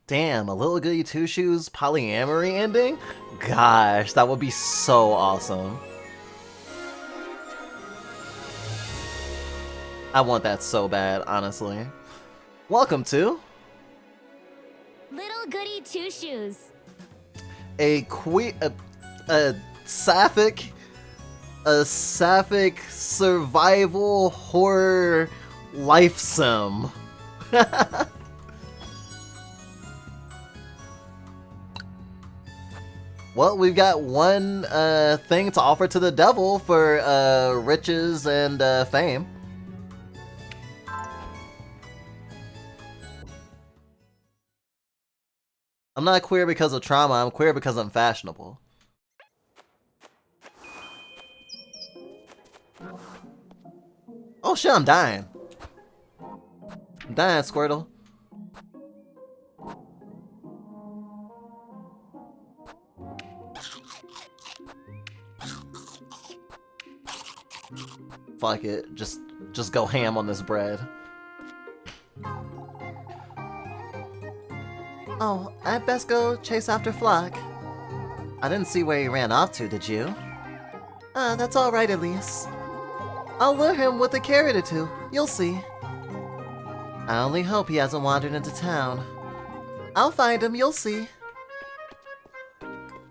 Damn, a Little Goody Two Shoes polyamory ending? Gosh, that would be so awesome. I want that so bad, honestly. Welcome to Little Goody Two Shoes. a sapphic survival horror life sim. Well, we've got one thing to offer to the devil for riches and fame. I'm not queer because of trauma, I'm queer because I'm fashionable. Oh shit, I'm dying. I'm dying, Squirtle. Fuck it, just go ham on this bread. Oh, I'd best go chase after Flock. I didn't see where he ran off to, did you? That's alright, Elise. I'll lure him with a carrot or two, you'll see. I only hope he hasn't wandered into town. I'll find him, you'll see.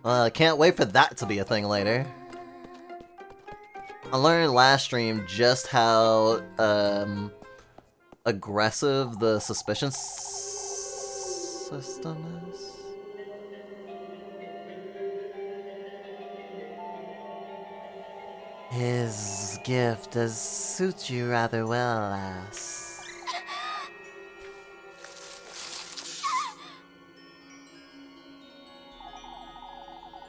Can't wait for that to be a thing later. I learned last stream just how aggressive the suspicion system is. His gift does suit you rather well, lass.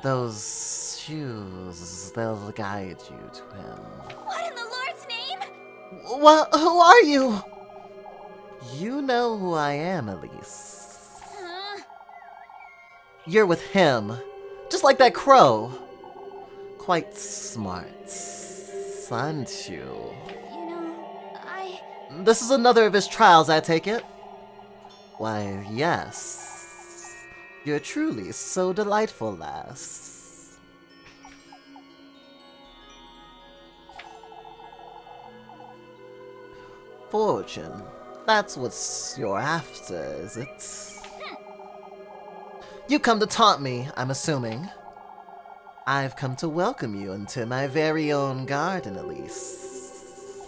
Those shoes, they'll guide you to him. What in the Lord's name? What? Who are you? You know who I am, Elise. You're with him. Just like that crow. Quite smart, aren't you? You know, This is another of his trials, I take it? Why, yes. You're truly so delightful, lass. Fortune. That's what you're after, is it? You come to taunt me, I'm assuming. I've come to welcome you into my very own garden, Elise.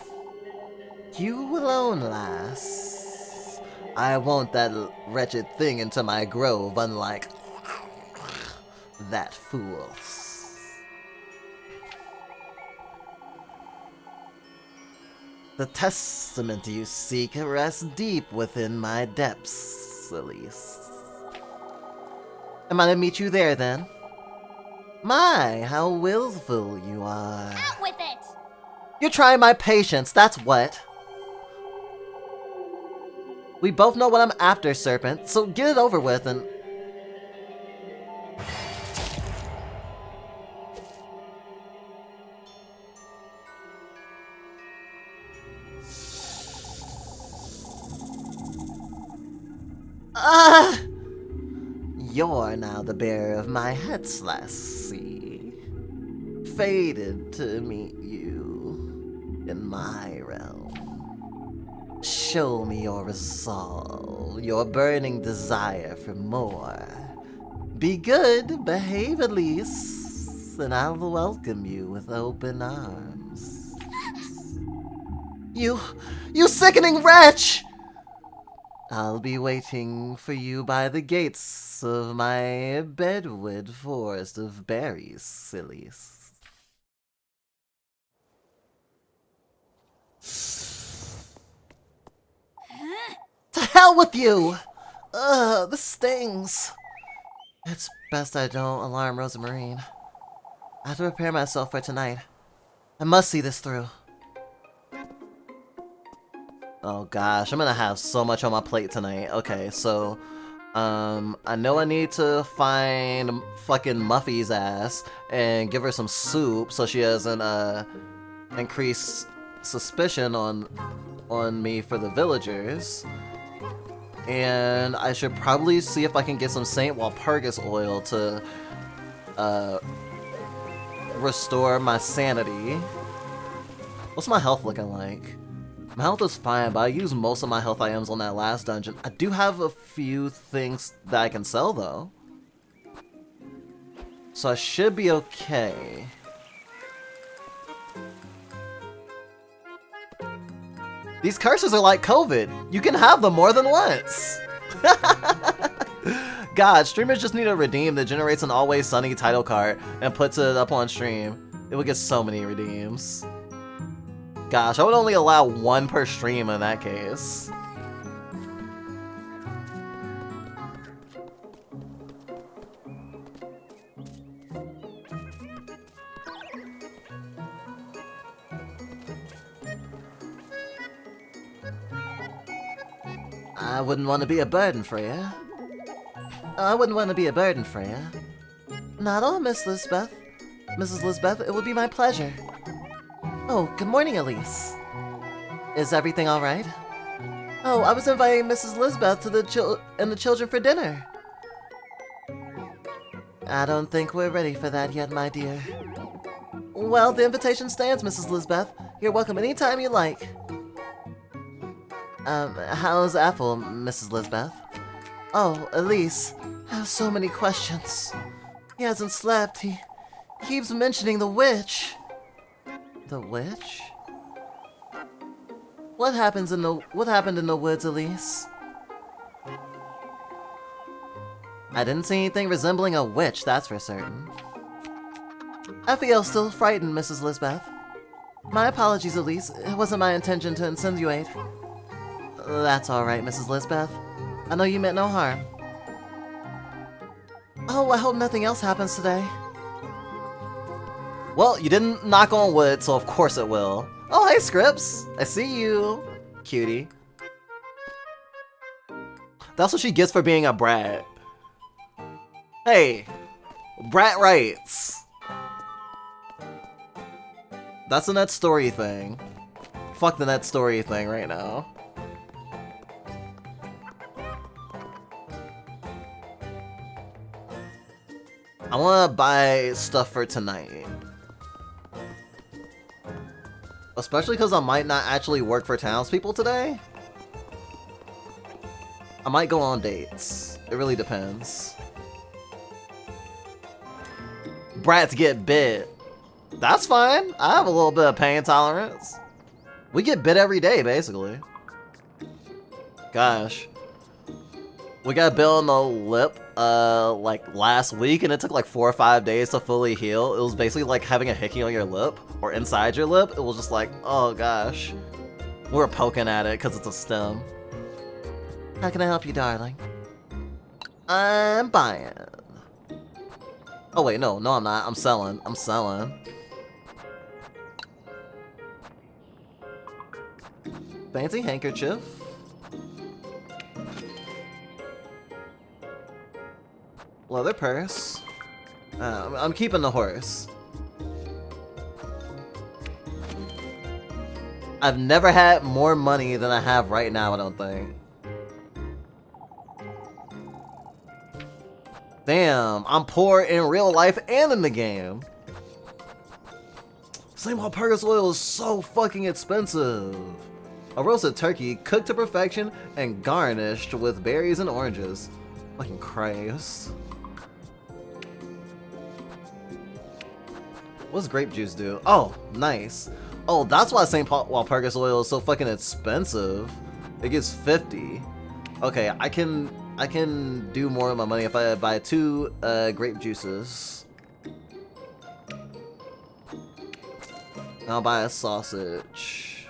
You alone, lass. I want that wretched thing into my grove, unlike that fool. The testament you seek rests deep within my depths, Elise. Am I to meet you there, then? My, how willful you are. out with it! You're trying my patience, that's what. We both know what I'm after, Serpent, so get it over with and... Ah! You're now the bearer of my hats, lassie. Fated to meet you in my realm. Show me your resolve, your burning desire for more. Be good, behave at least, and I'll welcome you with open arms. You sickening wretch! I'll be waiting for you by the gates of my bedwood forest of berries, sillies. To hell with you! Ugh, this stings. It's best I don't alarm Rosamarine. I have to prepare myself for tonight. I must see this through. Oh gosh, I'm gonna have so much on my plate tonight. Okay, so, I know I need to find fucking Muffy's ass and give her some soup so she doesn't, increase suspicion on me for the villagers. And I should probably see if I can get some St. Walpurgis oil to restore my sanity. What's my health looking like? My health is fine, but I used most of my health items on that last dungeon. I do have a few things that I can sell, though. So I should be okay. These curses are like COVID. You can have them more than once. God, streamers just need a redeem that generates an Always Sunny title card and puts it up on stream. It would get so many redeems. Gosh, I would only allow one per stream in that case. I wouldn't want to be a burden for you. I wouldn't want to be a burden for you. Not at all, Miss Lisbeth. Mrs. Lisbeth, it would be my pleasure. Oh, good morning, Elise. Is everything all right? Oh, I was inviting Mrs. Lisbeth to the children for dinner. I don't think we're ready for that yet, my dear. Well, the invitation stands, Mrs. Lisbeth. You're welcome anytime you like. How's Ethel, Mrs. Lisbeth? Oh, Elise, I have so many questions. He hasn't slept. He keeps mentioning the witch. The witch? What happened in the woods, Elise? I didn't see anything resembling a witch, that's for certain. I feel still frightened, Mrs. Lisbeth. My apologies, Elise. It wasn't my intention to insinuate. That's alright, Mrs. Lisbeth. I know you meant no harm. Oh, I hope nothing else happens today. Well, you didn't knock on wood, so of course it will. Oh, hey, Scripps. I see you. Cutie. That's what she gets for being a brat. Hey, brat rights. That's a net story thing. Fuck the net story thing right now. I want to buy stuff for tonight. Especially because I might not actually work for townspeople today. I might go on dates. It really depends. Brats get bit. That's fine. I have a little bit of pain tolerance. We get bit every day, basically. Gosh. We got bit on the lip, like last week, and it took like 4 or 5 days to fully heal. It was basically like having a hickey on your lip, or inside your lip. It was just like, oh gosh. We were poking at it because it's a stem. How can I help you, darling? I'm buying. Oh wait, no, I'm not. I'm selling. Fancy handkerchief. Leather purse. I'm keeping the horse. I've never had more money than I have right now, I don't think. Damn, I'm poor in real life and in the game. St. Walpurgis oil is so fucking expensive. A roasted turkey cooked to perfection and garnished with berries and oranges. Fucking Christ. What's grape juice do? Oh, nice. Oh, that's why St. Walpurgis oil is so fucking expensive. It gives 50. Okay, I can do more of my money if I buy 2 grape juices. I'll buy a sausage.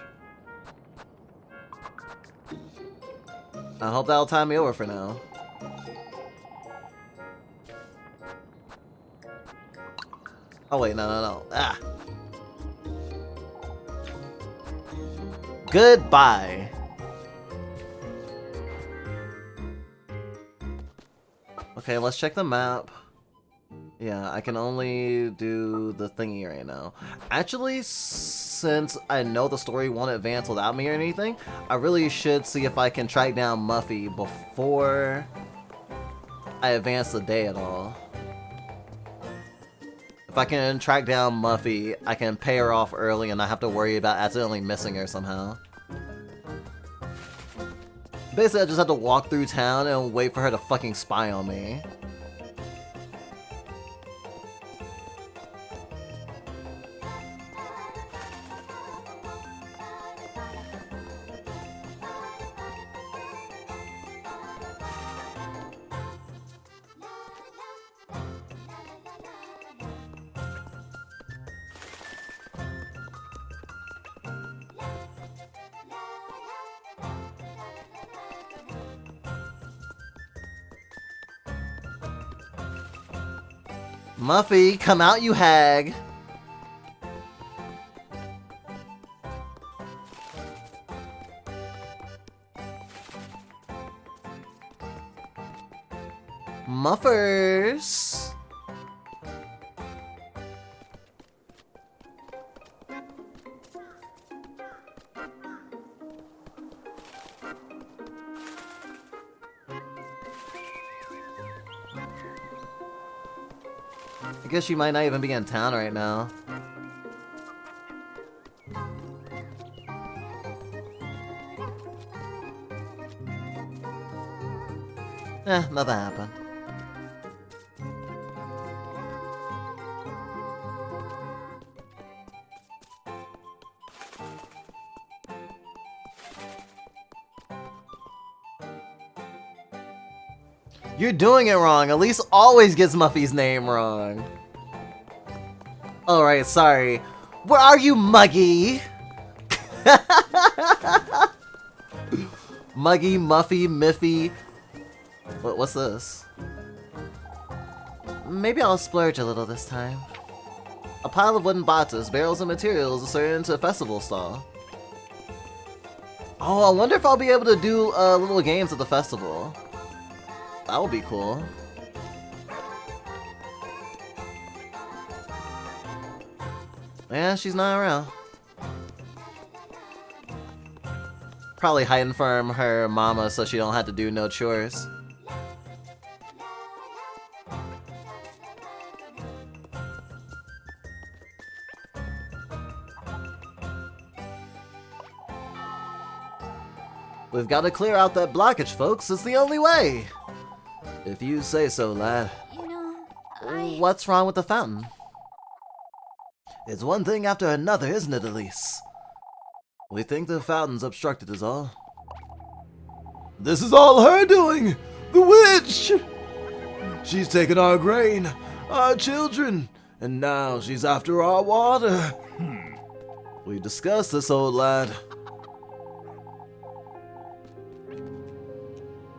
I hope that'll tie me over for now. Oh wait, no. Ah. Goodbye. Okay, let's check the map. Yeah, I can only do the thingy right now. Actually, since I know the story won't advance without me or anything, I really should see if I can track down Muffy before I advance the day at all. If I can track down Muffy, I can pay her off early and not have to worry about accidentally missing her somehow. Basically, I just have to walk through town and wait for her to fucking spy on me. Muffy, come out, you hag! Muffers! I guess she might not even be in town right now. Nothing happened. You're doing it wrong. Elise always gets Muffy's name wrong. Alright, sorry. Where are you, Muggy? Muggy, Muffy, Miffy. What's this? Maybe I'll splurge a little this time. A pile of wooden boxes, barrels, and materials assorted into a festival stall. Oh, I wonder if I'll be able to do little games at the festival. That would be cool. Yeah, she's not around. Probably hiding from her mama so she don't have to do no chores. We've got to clear out that blockage, folks. It's the only way. If you say so, lad. You know, What's wrong with the fountain? It's one thing after another, isn't it, Elise? We think the fountain's obstructed is all. This is all her doing! The witch! She's taken our grain, our children, and now she's after our water. We discussed this, old lad.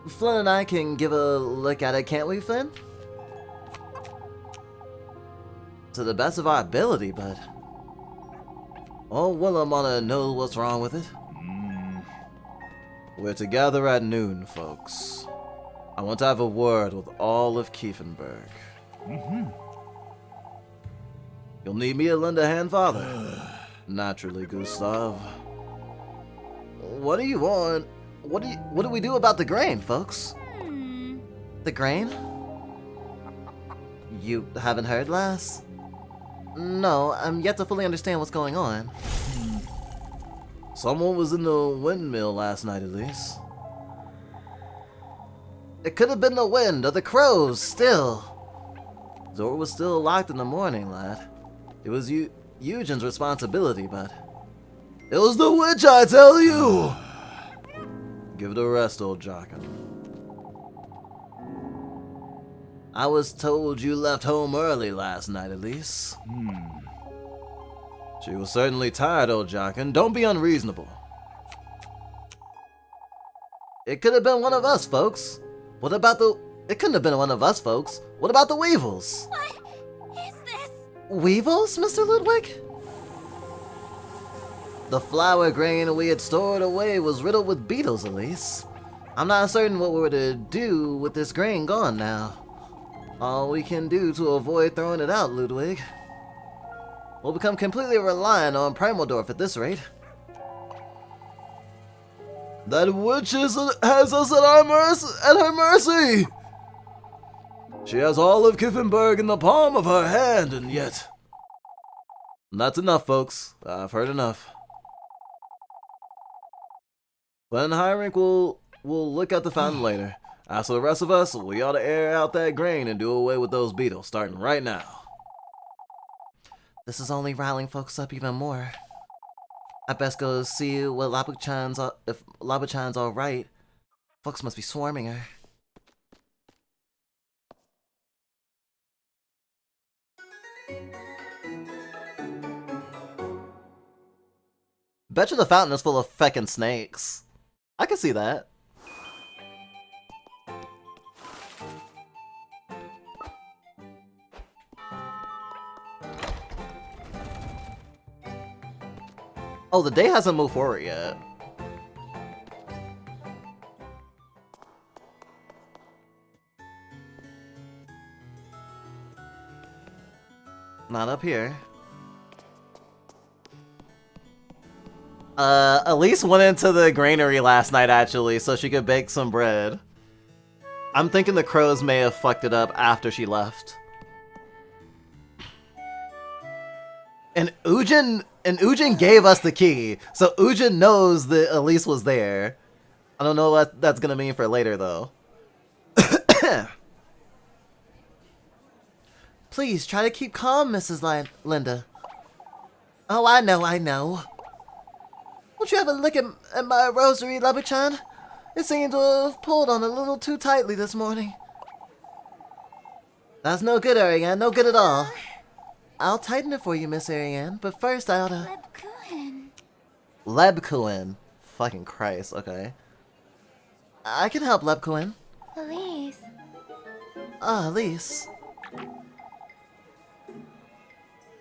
Flynn and I can give a look at it, can't we, Flynn? To the best of our ability, but... Oh, Willem wanna know what's wrong with it. We're together at noon, folks. I want to have a word with all of Kiefenberg. You'll need me to lend a hand, Father. Naturally, Gustav. What do you want? What do we do about the grain, folks? The grain? You haven't heard, lass? No, I'm yet to fully understand what's going on. Someone was in the windmill last night, at least. It could have been the wind or the crows, still. The door was still locked in the morning, lad. It was Eugen's responsibility, but... It was the witch, I tell you! Give it a rest, old Jockin. I was told you left home early last night, Elise. She was certainly tired, old Jockin. Don't be unreasonable. It could have been one of us, folks. What about the... It couldn't have been one of us, folks. What about the Weevils? what is this? Weevils, Mr. Ludwig? The flour grain we had stored away was riddled with beetles, Elise. I'm not certain what we're to do with this grain gone now. all we can do to avoid throwing it out, Ludwig. We'll become completely reliant on Primaldorf at this rate. That witch has us at her mercy! She has all of Kiffenberg in the palm of her hand, and yet... That's enough, folks. I've heard enough. Glenn Heinrich will look at the fountain later. As for the rest of us, we ought to air out that grain and do away with those beetles, starting right now. This is only riling folks up even more. I best go see what if Labuchan's alright. Folks must be swarming her. Betcha the fountain is full of feckin' snakes. I can see that. Oh, the day hasn't moved forward yet. Not up here. Elise went into the granary last night, actually, so she could bake some bread. I'm thinking the crows may have fucked it up after she left. And Ujin gave us the key, so Ujin knows that Elise was there. I don't know what that's gonna mean for later, though. Please, try to keep calm, Mrs. Linda. Oh, I know. Won't you have a look at my rosary, Labuchan? It seemed to have pulled on a little too tightly this morning. That's no good, Ariane. No good at all. I'll tighten it for you, Miss Ariane, but first I oughta... Lebkuin. Fucking Christ, okay. I can help, Lebkuin. Elise. Ah, Elise.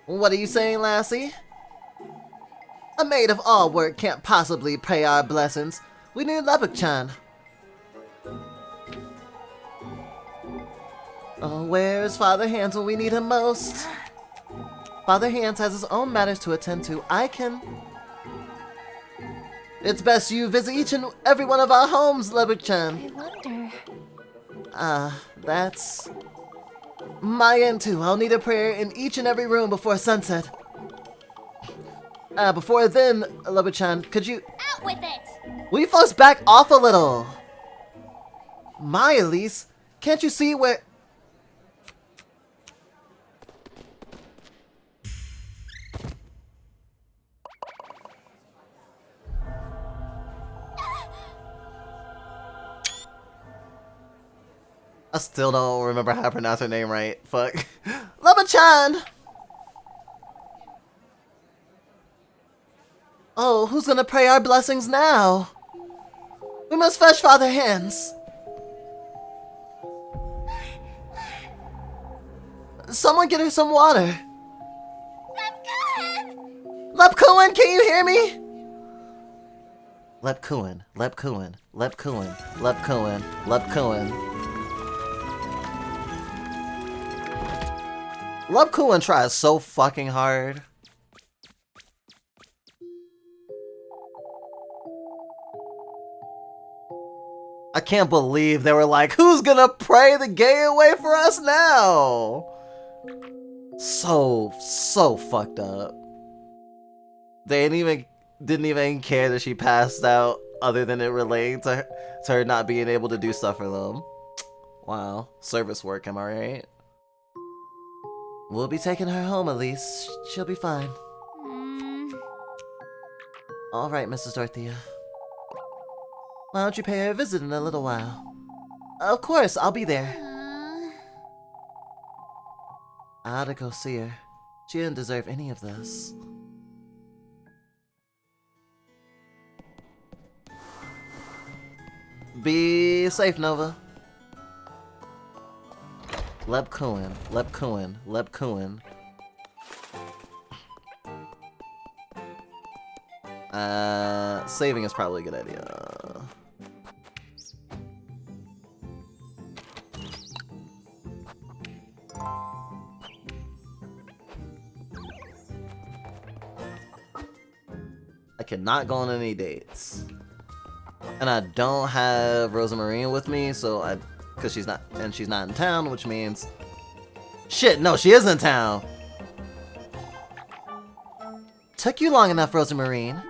What are you saying, lassie? A maid of all work can't possibly pay our blessings. We need Labuchan. Oh, where is Father Hans when we need him most? Father Hans has his own matters to attend to. It's best you visit each and every one of our homes, Labuchan. I wonder... That's... my end too. I'll need a prayer in each and every room before sunset. Before then, Labuchan, could you... Out with it! Will you folks back off a little? My Elise, can't you see where... I still don't remember how to pronounce her name right. Fuck. Labuchan! Oh, who's gonna pray our blessings now? We must fetch Father Hans. Someone get her some water. Lepkuin, can you hear me? Lepkuin. Lepkuin tries so fucking hard. I can't believe they were like, who's gonna pray the gay away for us now? So fucked up. They didn't even care that she passed out, other than it relating to her not being able to do stuff for them. Wow, service work, am I right? We'll be taking her home, Elise. She'll be fine. All right, Mrs. Dorothea. Why don't you pay her a visit in a little while? Of course, I'll be there. I ought to go see her. She didn't deserve any of this. Be safe, Nova. Lepkuin. Saving is probably a good idea. cannot go on any dates. And I don't have Rosamarine with me, so because she's not in town, which means... Shit, no, she is in town! Took you long enough, Rosamarine.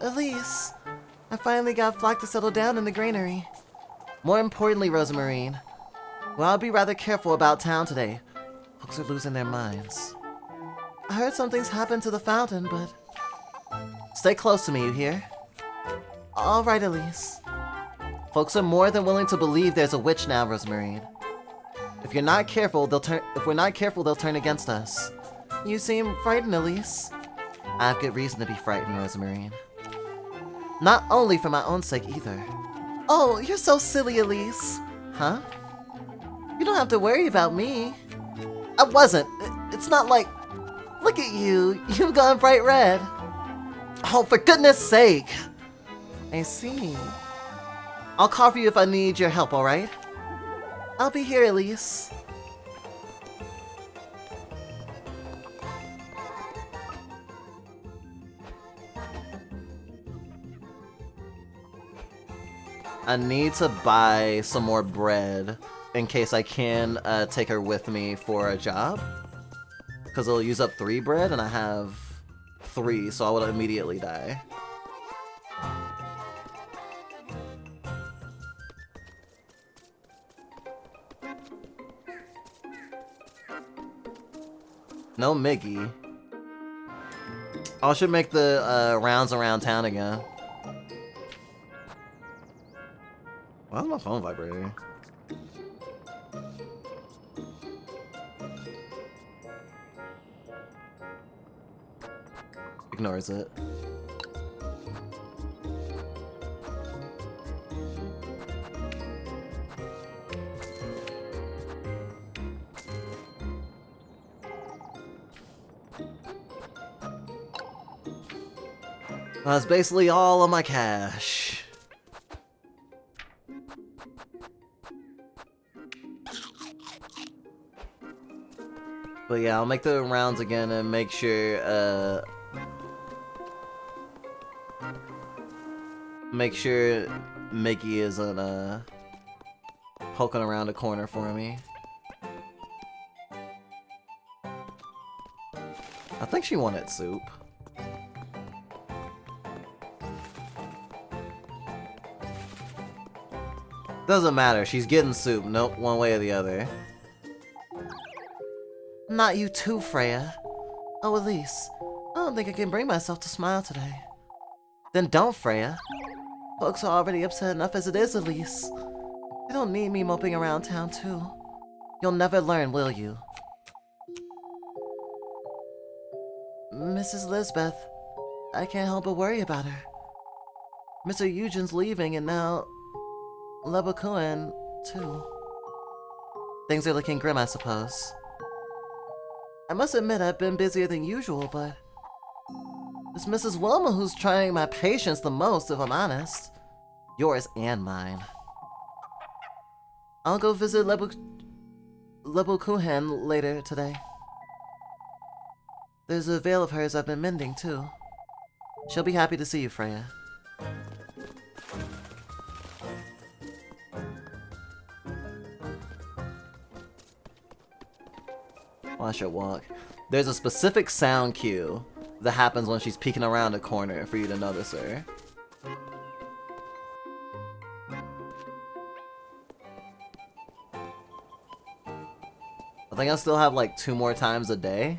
Elise. I finally got Flock to settle down in the granary. More importantly, Rosamarine, well, I'll be rather careful about town today. Folks are losing their minds. I heard something's happened to the fountain, but... Stay close to me, you hear? Alright, Elise. Folks are more than willing to believe there's a witch now, Rosamarine. If we're not careful, they'll turn against us. You seem frightened, Elise. I have good reason to be frightened, Rosamarine. Not only for my own sake, either. Oh, you're so silly, Elise. Huh? You don't have to worry about me. I wasn't. It's not like... Look at you. You've gone bright red. Oh, for goodness sake. I see. I'll call for you if I need your help, alright? I'll be here, Elise. I need to buy some more bread in case I can take her with me for a job. Because it'll use up 3 bread and I have 3, so I would immediately die. No Miggy. I should make the rounds around town again. Why is my phone vibrating? Ignores it. That's basically all of my cash. But yeah, I'll make the rounds again and make sure, Mickey isn't, poking around the corner for me. I think she wanted soup. Doesn't matter, she's getting soup, nope, one way or the other. Not you too, Freya. Oh, Elise, I don't think I can bring myself to smile today. Then don't, Freya. Folks are already upset enough as it is, Elise. You don't need me moping around town, too. You'll never learn, will you? Mrs. Lisbeth, I can't help but worry about her. Mr. Eugen's leaving, and now... Lebakuin, too. Things are looking grim, I suppose. I must admit I've been busier than usual, but... It's Mrs. Wilma who's trying my patience the most, if I'm honest. Yours and mine. I'll go visit Lebakuin later today. There's a veil of hers I've been mending, too. She'll be happy to see you, Freya. Watch her walk. There's a specific sound cue that happens when she's peeking around a corner for you to notice her. I think I still have like 2 more times a day.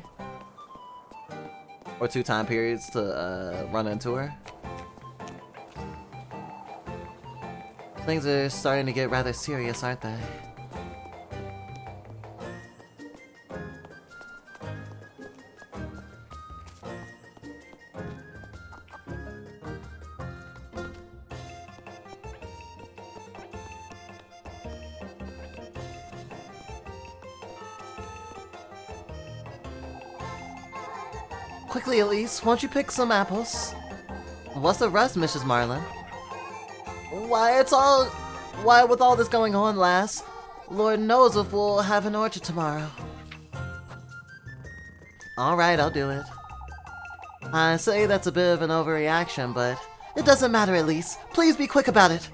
Or 2 time periods to run into her. Things are starting to get rather serious, aren't they? Quickly, Elise, won't you pick some apples? What's the rush, Mrs. Marlin? Why, with all this going on, lass, Lord knows if we'll have an orchard tomorrow. Alright, I'll do it. I say that's a bit of an overreaction, but it doesn't matter, Elise. Please be quick about it.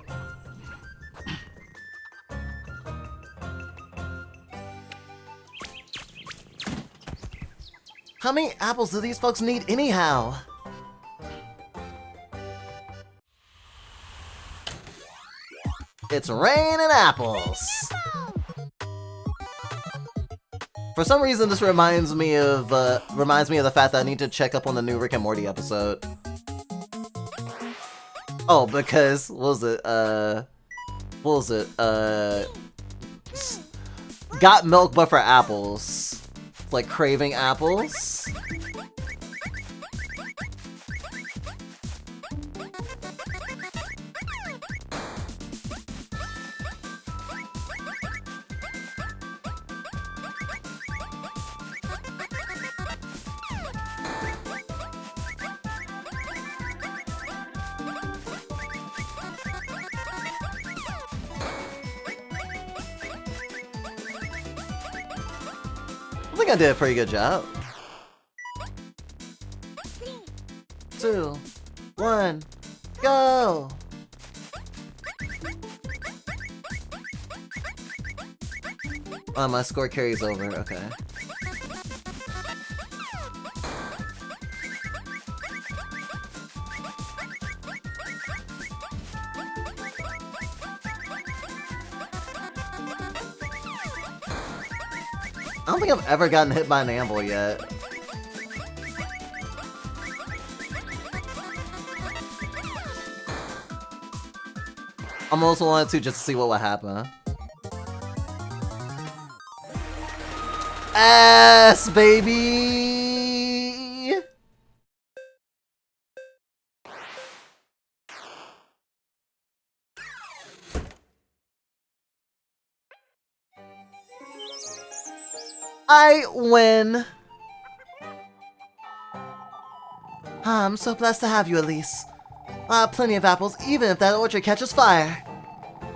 How many apples do these folks need anyhow? It's raining apples! For some reason, this reminds me of the fact that I need to check up on the new Rick and Morty episode. Oh, because, got milk but for apples. Like craving apples. I think I did a pretty good job. 2, 1, go! Oh, my score carries over, okay. I don't think I've ever gotten hit by an anvil yet. I almost wanted to just see what would happen. Ass, baby! I win! I'm so blessed to have you, Elise. Plenty of apples, even if that orchard catches fire.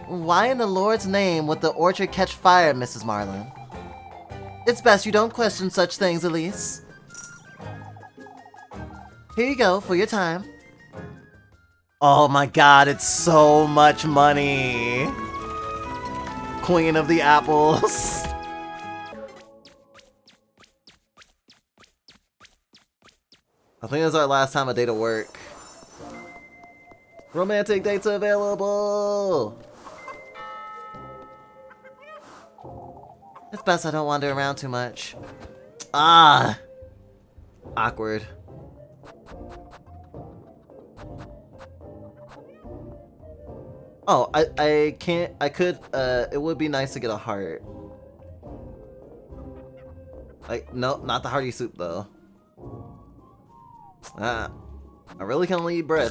Why in the Lord's name would the orchard catch fire, Mrs. Marlin? It's best you don't question such things, Elise. Here you go, for your time. Oh my god, it's so much money! Queen of the apples. I think this is our last time a day to work. Romantic dates available! It's best I don't wander around too much. Ah! Awkward. Oh, I can't, I could, it would be nice to get a heart. Like, no, not the hearty soup though. Ah, I really can only eat bread.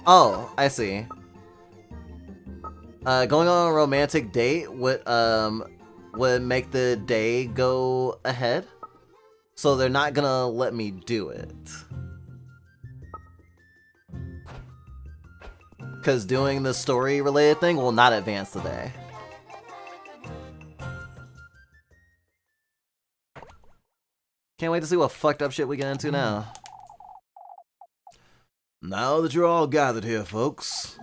Oh, I see. Going on a romantic date would make the day go ahead. So they're not gonna let me do it. Because doing the story-related thing will not advance the day. Can't wait to see what fucked up shit we get into now. Now that you're all gathered here, folks.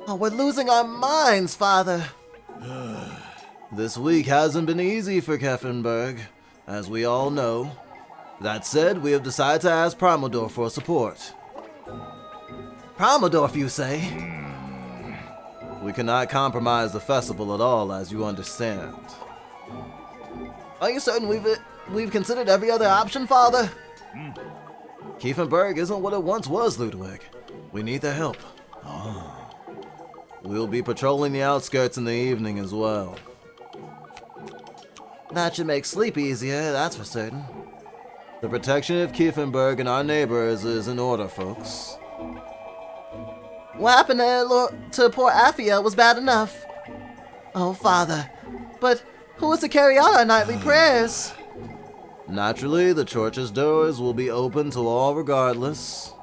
Oh, we're losing our minds, Father. This week hasn't been easy for Keffenberg, as we all know. That said, we have decided to ask Primaldorf for support. Primaldorf, you say? We cannot compromise the festival at all, as you understand. Are you certain we've considered every other option, Father? Kiefenberg isn't what it once was, Ludwig. We need their help. We'll be patrolling the outskirts in the evening as well. That should make sleep easier, that's for certain. The protection of Kiefenberg and our neighbors is in order, folks. What happened to poor Afia was bad enough. Oh, Father, but who is to carry out our nightly prayers? Naturally, the church's doors will be open to all regardless.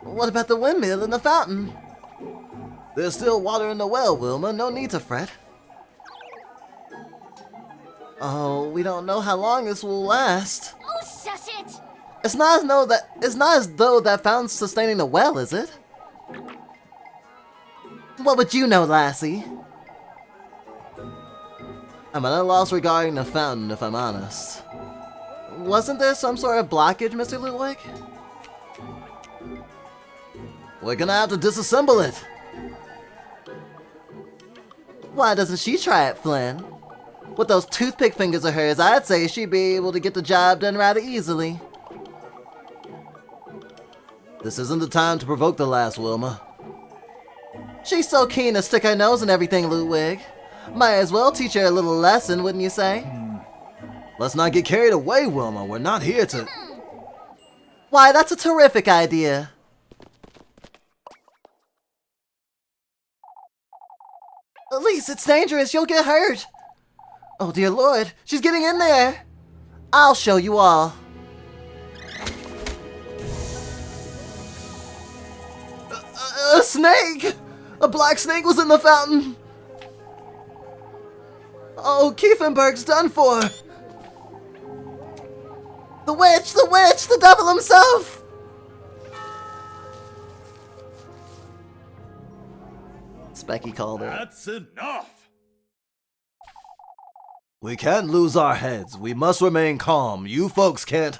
What about the windmill and the fountain? There's still water in the well, Wilma. No need to fret. Oh, we don't know how long this will last. Oh, shush it! It's not as though that fountain's sustaining the well, is it? What would you know, lassie? I'm at a loss regarding the fountain, if I'm honest. Wasn't there some sort of blockage, Mr. Ludwig? We're gonna have to disassemble it. Why doesn't she try it, Flynn? With those toothpick fingers of hers, I'd say she'd be able to get the job done rather easily. This isn't the time to provoke the lass, Wilma. She's so keen to stick her nose in everything, Ludwig. Might as well teach her a little lesson, wouldn't you say? Let's not get carried away, Wilma. We're not here to... Why, that's a terrific idea. Elise, it's dangerous. You'll get hurt. Oh, dear Lord. She's getting in there. I'll show you all. A snake! A black snake was in the fountain. Oh, Kiefenberg's done for. The witch! The witch! The devil himself! Specky called her. That's enough! We can't lose our heads. We must remain calm. You folks can't...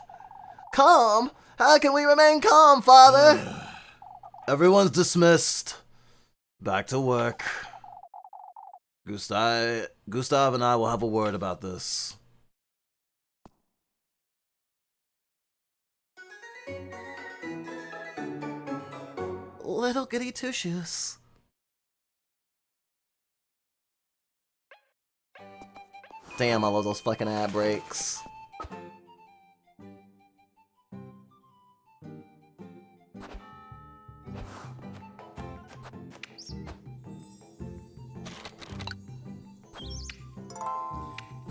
Calm? How can we remain calm, Father? Everyone's dismissed. Back to work. Gustav and I will have a word about this. Little goody two-shoes. Damn, I love those fucking ad breaks.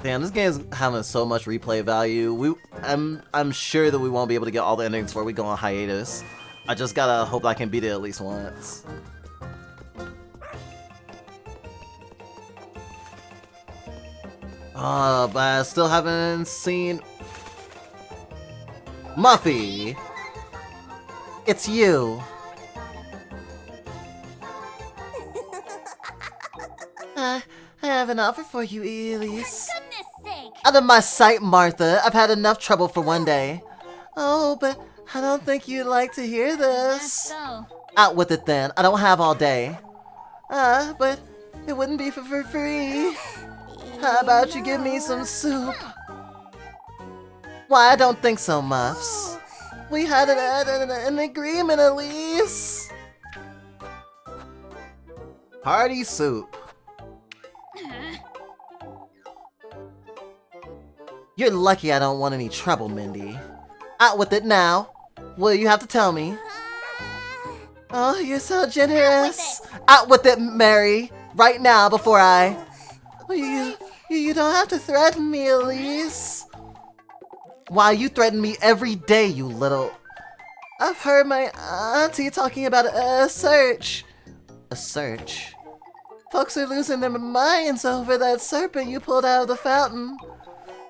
Damn, this game's having so much replay value. I'm sure that we won't be able to get all the endings before we go on hiatus. I just gotta hope I can beat it at least once. But I still haven't seen... Muffy! It's you! I have an offer for you, Elise. For goodness sake! Out of my sight, Martha. I've had enough trouble for one day. Oh, but I don't think you'd like to hear this. So, Out with it then. I don't have all day. But it wouldn't be for free. How about you give me some soup? Why, I don't think so, Muffs. We had an agreement, Elise. Hearty soup. You're lucky I don't want any trouble, Mindy. Out with it now. Will you have to tell me? Oh, you're so generous. Out with it, Mary. Right now, before I... You don't have to threaten me, Elise. Why, you threaten me every day, you little... I've heard my auntie talking about a search. A search? Folks are losing their minds over that serpent you pulled out of the fountain.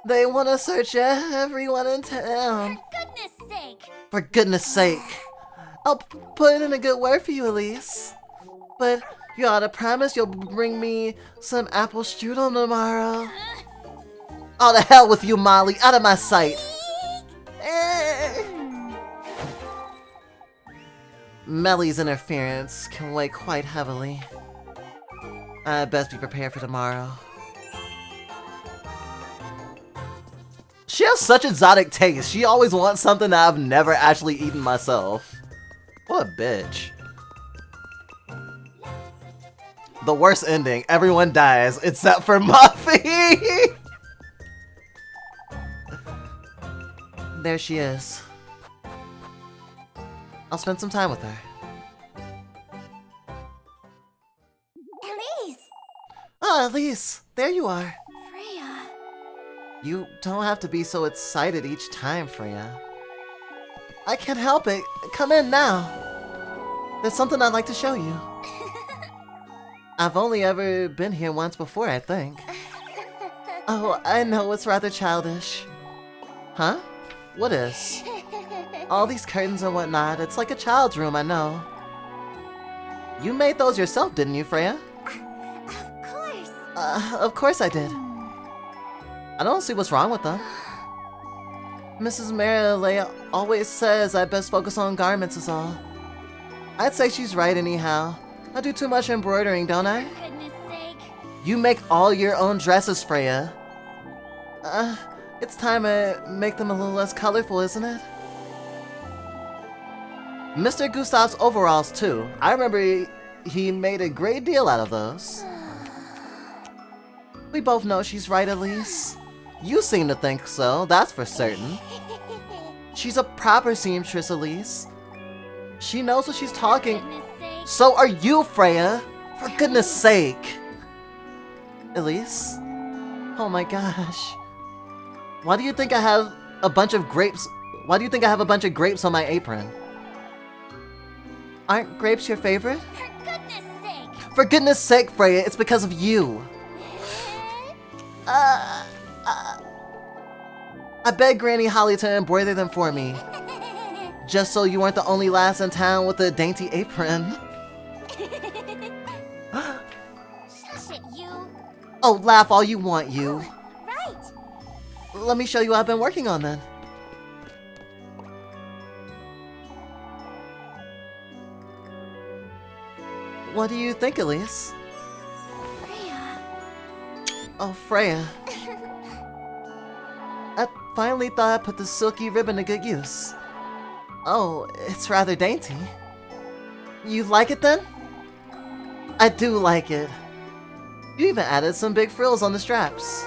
They want to search everyone in town. for goodness sake! For goodness sake. I'll put in a good word for you, Elise. But you ought to promise you'll bring me some apple strudel tomorrow. Oh, the hell with you, Molly. Out of my sight. Mellie's interference can weigh quite heavily. I'd best be prepared for tomorrow. She has such exotic taste. She always wants something that I've never actually eaten myself. What a bitch. The worst ending. Everyone dies except for Muffy. There she is. I'll spend some time with her. Elise! Ah, Elise. There you are. Freya. You don't have to be so excited each time, Freya. I can't help it. Come in now. There's something I'd like to show you. I've only ever been here once before, I think. Oh, I know, it's rather childish. Huh? What is? All these curtains and whatnot, it's like a child's room, I know. You made those yourself, didn't you, Freya? Of course. Of course I did. I don't see what's wrong with them. Mrs. Marilyn always says I best focus on garments is all. I'd say she's right anyhow. I do too much embroidering, don't I? For goodness sake. You make all your own dresses, Freya. It's time to make them a little less colorful, isn't it? Mr. Gustav's overalls, too. I remember he made a great deal out of those. We both know she's right, Elise. You seem to think so, that's for certain. She's a proper seamstress, Elise. She knows what she's talking. Goodness sake. So are you, Freya. For goodness sake. Elise? Oh my gosh. Why do you think I have a bunch of grapes? Why do you think I have a bunch of grapes on my apron? Aren't grapes your favorite? For goodness sake. For goodness sake, Freya, it's because of you. I begged Granny Holly to embroider them for me, just so you weren't the only lass in town with a dainty apron. Shush it, you. Oh, laugh all you want, you. Right. Let me show you what I've been working on then. What do you think, Elise? Freya. Oh, Freya. I finally thought I put the silky ribbon to good use. Oh, it's rather dainty. You like it then? I do like it. You even added some big frills on the straps.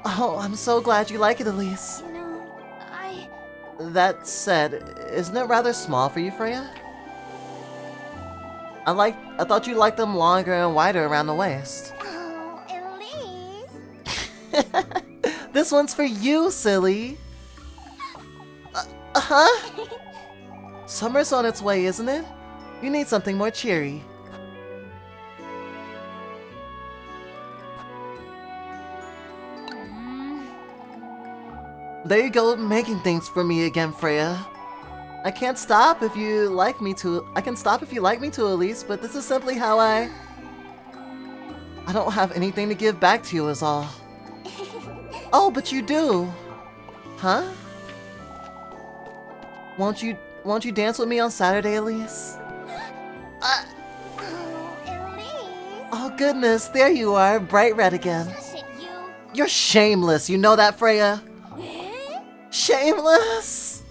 Oh, I'm so glad you like it, Elise. You know, That said, isn't it rather small for you, Freya? I thought you liked them longer and wider around the waist. Oh, Elise. This one's for you, silly. Huh? Summer's on its way, isn't it? You need something more cheery. There you go, making things for me again, Freya. I can't stop if you like me to. I can stop if you like me to, Elise, but this is simply how I don't have anything to give back to you is all. Oh, but you do. Huh? Won't you dance with me on Saturday, Elise? Oh, Elise. Oh goodness, there you are, bright red again. Shush it, you. You're shameless, you know that, Freya? Shameless?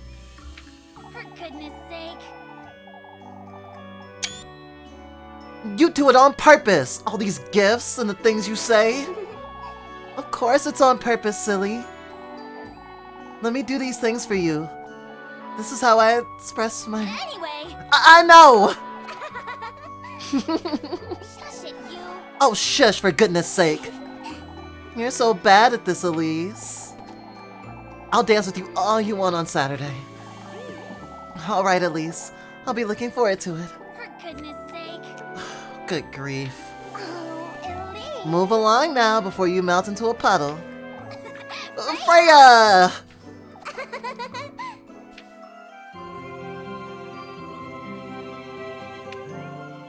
For goodness sake. You do it on purpose! All these gifts and the things you say. Of course it's on purpose, silly. Let me do these things for you. This is how I express my... Anyway. I know! Shush it, you. Oh, shush, for goodness sake. You're so bad at this, Elise. I'll dance with you all you want on Saturday. Alright, Elise. I'll be looking forward to it. For goodness sake. Good grief. Oh, Elise. Move along now before you melt into a puddle. Freya!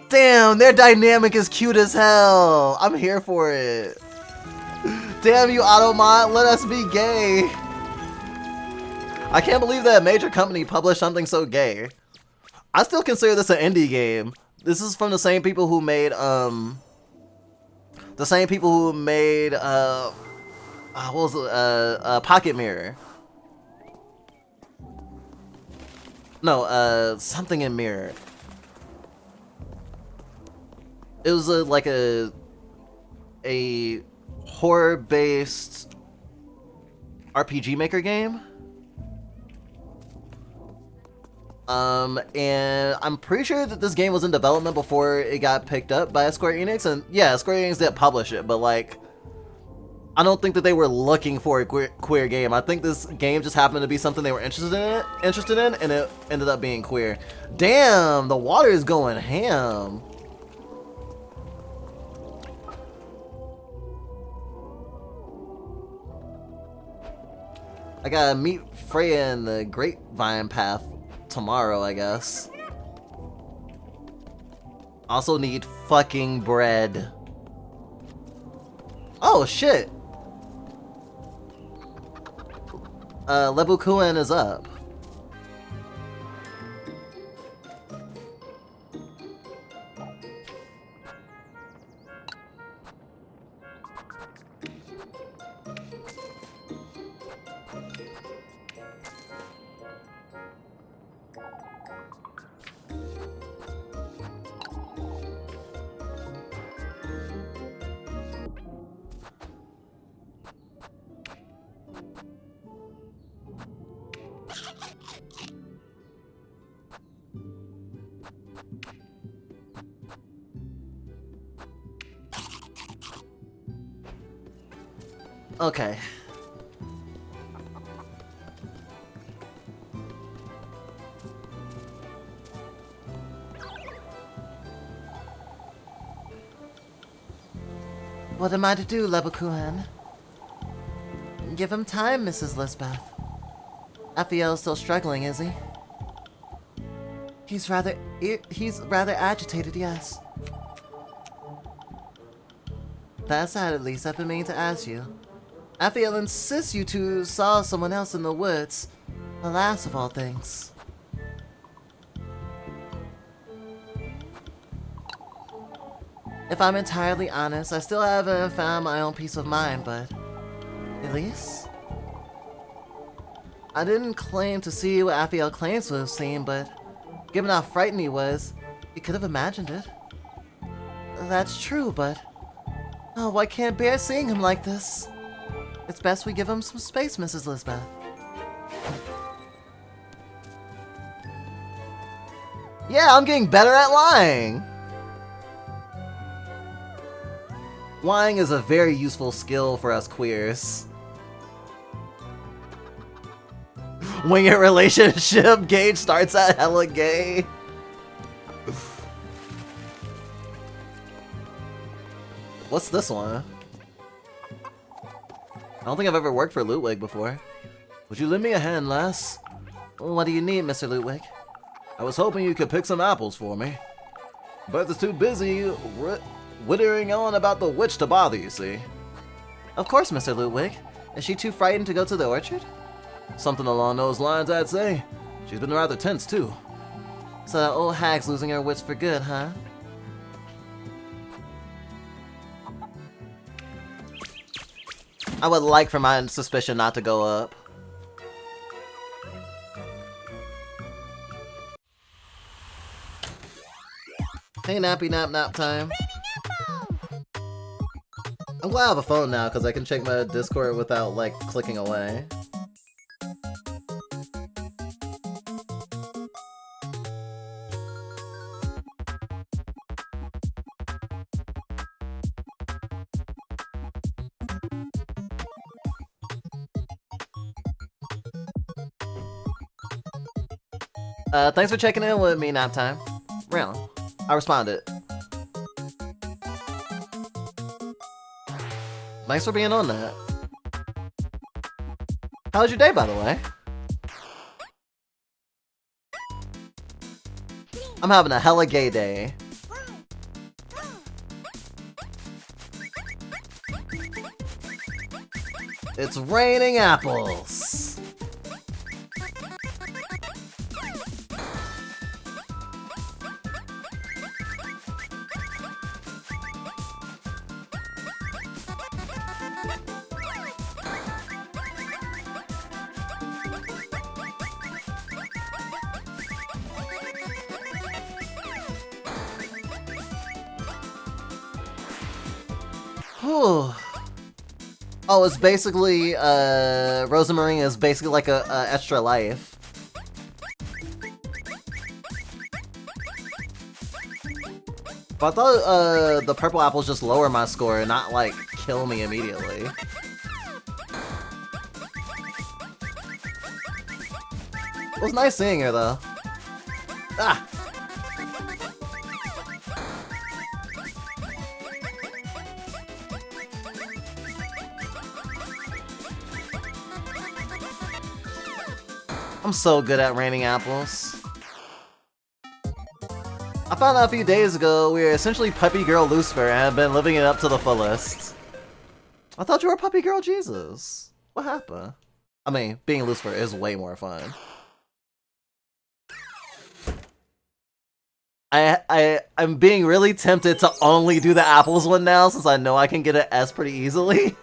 Damn, their dynamic is cute as hell. I'm here for it. Damn you, Automont, let us be gay. I can't believe that a major company published something so gay. I still consider this an indie game. This is from the same people who made, what was it, Pocket Mirror. No, something in Mirror. It was like a horror-based RPG Maker game. And I'm pretty sure that this game was in development before it got picked up by Square Enix, and yeah, Square Enix didn't publish it, but like, I don't think that they were looking for a queer game. I think this game just happened to be something they were interested in, and it ended up being queer. Damn, the water is going ham. I gotta meet Freya in the grapevine path tomorrow, I guess. Also need fucking bread. Oh shit. Lebukuen is up. Okay. What am I to do, Lebukuen? Give him time, Mrs. Lisbeth. Aphiel's still struggling, is he? He's rather agitated, yes. That's sad, at least. I've been meaning to ask you. Aphiel insists you two saw someone else in the woods. Alas, of all things. If I'm entirely honest, I still haven't found my own peace of mind, but... Elise? I didn't claim to see what Aphiel claims to have seen, but... Given how frightened he was, he could have imagined it. That's true, but... Oh, I can't bear seeing him like this. It's best we give him some space, Mrs. Lisbeth. Yeah, I'm getting better at lying! Lying is a very useful skill for us queers. Wing it relationship, Gage starts at hella gay. What's this one? I don't think I've ever worked for Ludwig before. Would you lend me a hand, lass? What do you need, Mr. Ludwig? I was hoping you could pick some apples for me. Bertha's too busy wittering on about the witch to bother, you see. Of course, Mr. Ludwig. Is she too frightened to go to the orchard? Something along those lines, I'd say. She's been rather tense, too. So that old hag's losing her wits for good, huh? I would like for my suspicion not to go up. Hey, nappy nap time. I'm glad I have a phone now because I can check my Discord without, like, clicking away. Thanks for checking in with me, nap time. Real. I responded. Thanks for being on that. How was your day, by the way? I'm having a hella gay day. It's raining apples. Oh, it's basically, Rosemarie is basically like a extra life. But I thought, the purple apples just lower my score and not, like, kill me immediately. It was nice seeing her, though. Ah! I'm so good at raining apples. I found out a few days ago we were essentially Puppy Girl Lucifer and have been living it up to the fullest. I thought you were Puppy Girl Jesus. What happened? I mean, being Lucifer is way more fun. I'm being really tempted to only do the apples one now since I know I can get an S pretty easily.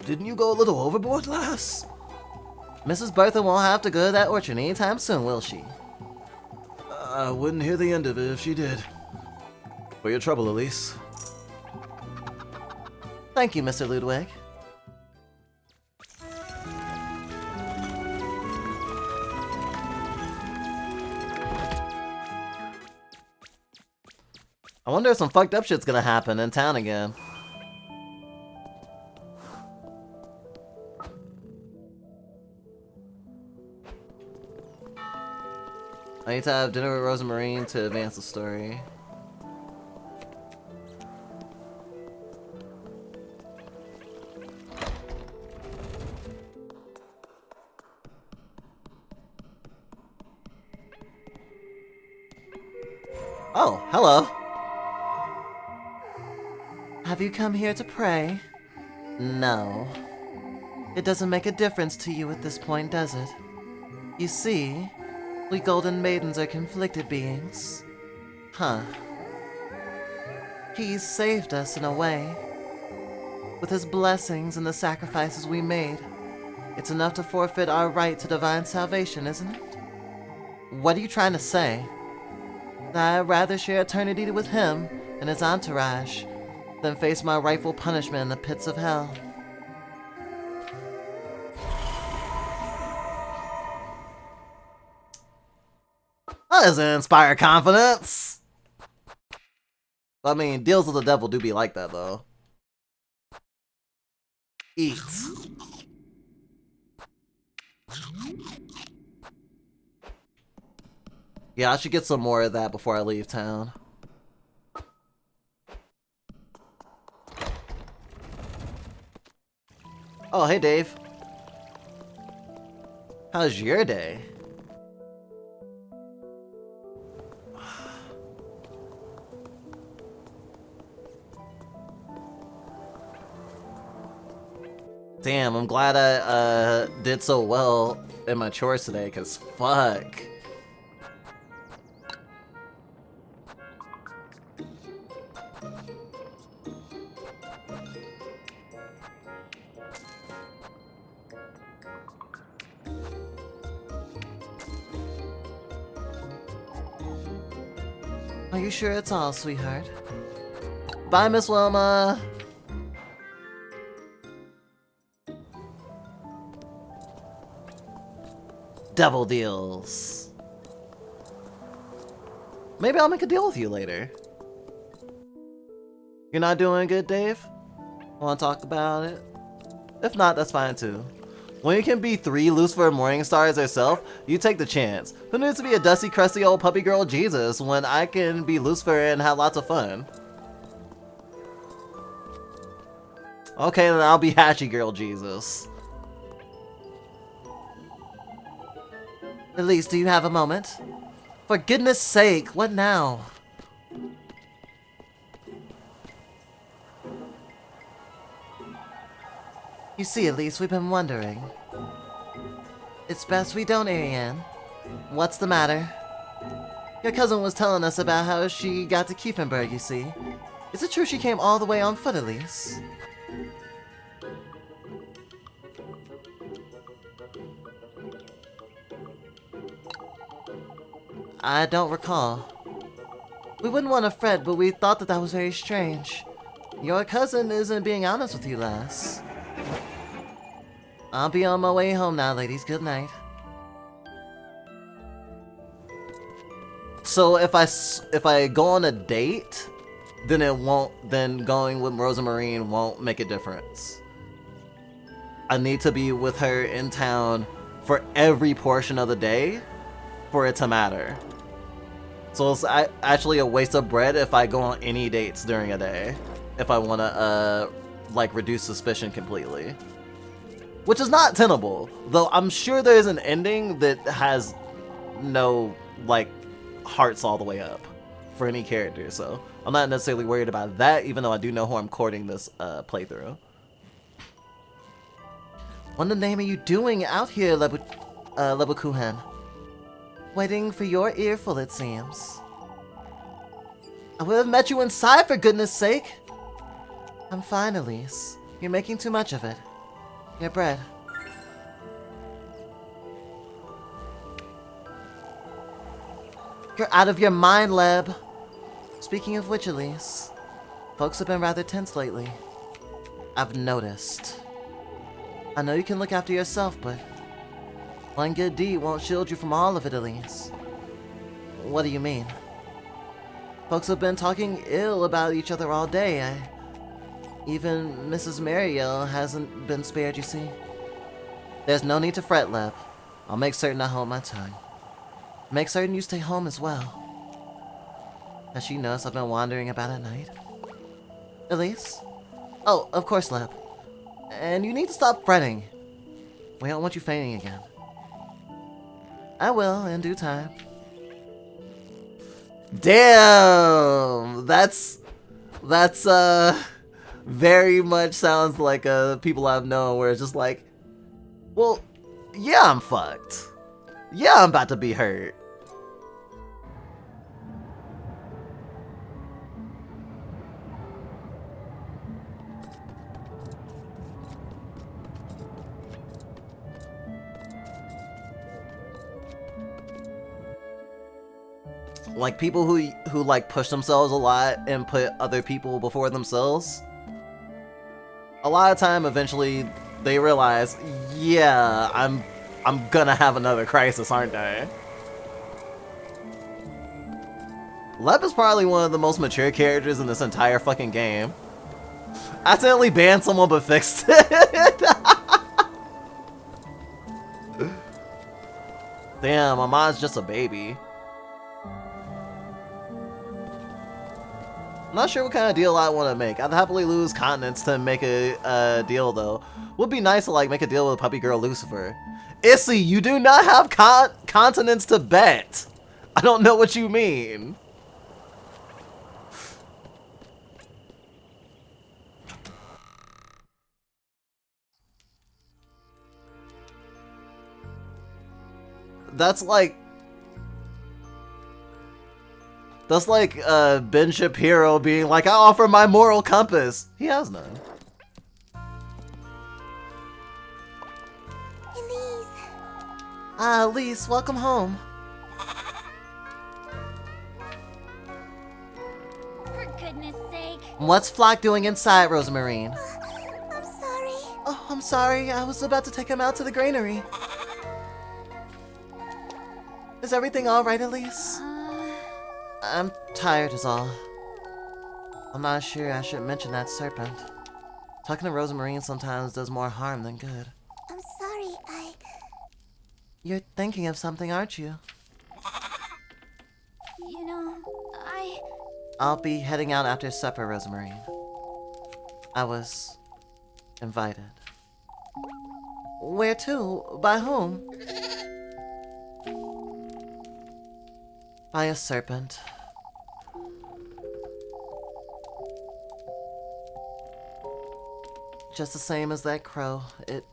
Didn't you go a little overboard, lass? Mrs. Bertha won't have to go to that orchard anytime soon, will she? I wouldn't hear the end of it if she did. For your trouble, Elise. Thank you, Mr. Ludwig. I wonder if some fucked up shit's gonna happen in town again. I need to have dinner with Rose and Marine to advance the story. Oh, hello. Have you come here to pray? No. It doesn't make a difference to you at this point, does it? You see, we Golden Maidens are conflicted beings. Huh. He's saved us in a way. With his blessings and the sacrifices we made, it's enough to forfeit our right to divine salvation, isn't it? What are you trying to say? That I'd rather share eternity with him and his entourage than face my rightful punishment in the pits of hell. That doesn't inspire confidence. I mean, deals with the devil do be like that, though. Eat. Yeah, I should get some more of that before I leave town. Oh, hey, Dave. How's your day? Damn, I'm glad I did so well in my chores today, cause fuck. Are you sure it's all, sweetheart? Bye, Miss Wilma. Devil deals. Maybe I'll make a deal with you later. You're not doing good, Dave? Want to talk about it? If not, that's fine too. When you can be 3 Lucifer Morning Stars herself, you take the chance. Who needs to be a dusty, crusty old puppy girl Jesus when I can be Lucifer and have lots of fun? Okay, then I'll be Hatchy Girl Jesus. Elise, do you have a moment? For goodness sake, what now? You see, Elise, we've been wondering. It's best we don't, Ariane. What's the matter? Your cousin was telling us about how she got to Kiefenberg, you see. Is it true she came all the way on foot, Elise? I don't recall. We wouldn't want to fret, but we thought that was very strange. Your cousin isn't being honest with you, lass. I'll be on my way home now, ladies. Good night. So if I go on a date, then going with Rosa Marine won't make a difference. I need to be with her in town for every portion of the day for it to matter. So it's actually a waste of bread if I go on any dates during a day, if I want to like reduce suspicion completely. Which is not tenable, though I'm sure there's an ending that has no like hearts all the way up for any character, so I'm not necessarily worried about that, even though I do know who I'm courting this playthrough. What in the name are you doing out here, Lebukuhan? Waiting for your earful, it seems. I would have met you inside, for goodness sake. I'm fine, Elise. You're making too much of it. Your bread. You're out of your mind, Leb. Speaking of which, Elise, folks have been rather tense lately. I've noticed. I know you can look after yourself, but one good deed won't shield you from all of it, Elise. What do you mean? Folks have been talking ill about each other all day. Even Mrs. Mariel hasn't been spared, you see. There's no need to fret, Leb. I'll make certain I hold my tongue. Make certain you stay home as well. Has she noticed I've been wandering about at night? Elise? Oh, of course, Leb. And you need to stop fretting. We don't want you fainting again. I will, in due time. Damn! That's very much sounds like people I've known where it's just like, well, yeah, I'm fucked. Yeah, I'm about to be hurt. Like people who like push themselves a lot and put other people before themselves, a lot of time eventually they realize, yeah, I'm gonna have another crisis, aren't I? Lep is probably one of the most mature characters in this entire fucking game. Accidentally banned someone but fixed it. Damn, Ahmad's just a baby. I'm not sure what kind of deal I want to make. I'd happily lose continents to make a deal, though. Would be nice to like make a deal with puppy girl Lucifer. Issy, you do not have continents to bet. I don't know what you mean. That's like Ben Shapiro being like, I offer my moral compass. He has none. Elise. Ah, Elise, welcome home. For goodness sake. What's Flock doing inside, Rosemarine? I'm sorry. Oh, I'm sorry. I was about to take him out to the granary. Is everything alright, Elise? I'm tired is all. I'm not sure I should mention that serpent. Talking to Rosemarine sometimes does more harm than good. I'm sorry, You're thinking of something, aren't you? You know, I'll be heading out after supper, Rosemarine. I was invited. Where to? By whom? By a serpent. Just the same as that crow, it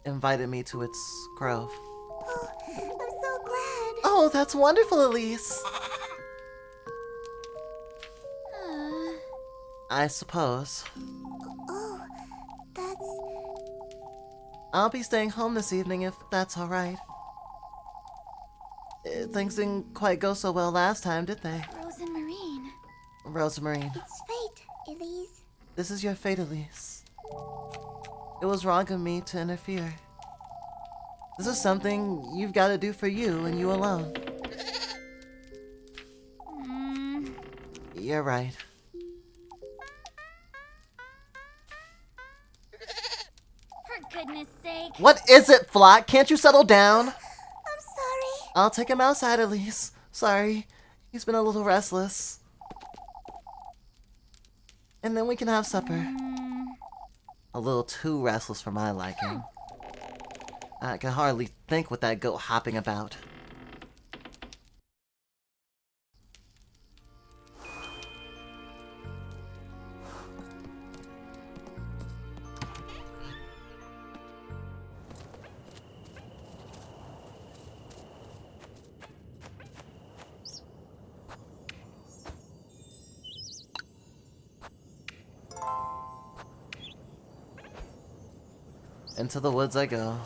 invited me to its grove. Oh, I'm so glad. Oh, that's wonderful, Elise. I suppose. Oh, that's... I'll be staying home this evening if that's alright. Things didn't quite go so well last time, did they? Rosemarine. Rosemarine, It's fate, Elise. this is your fate, Elise. It was wrong of me to interfere. This is something you've got to do for you and you alone. You're right. For goodness sake. What is it, Flock? Can't you settle down? I'm sorry. I'll take him outside at least. Sorry. He's been a little restless. And then we can have supper. A little too restless for my liking. I can hardly think with that goat hopping about. Into the woods I go.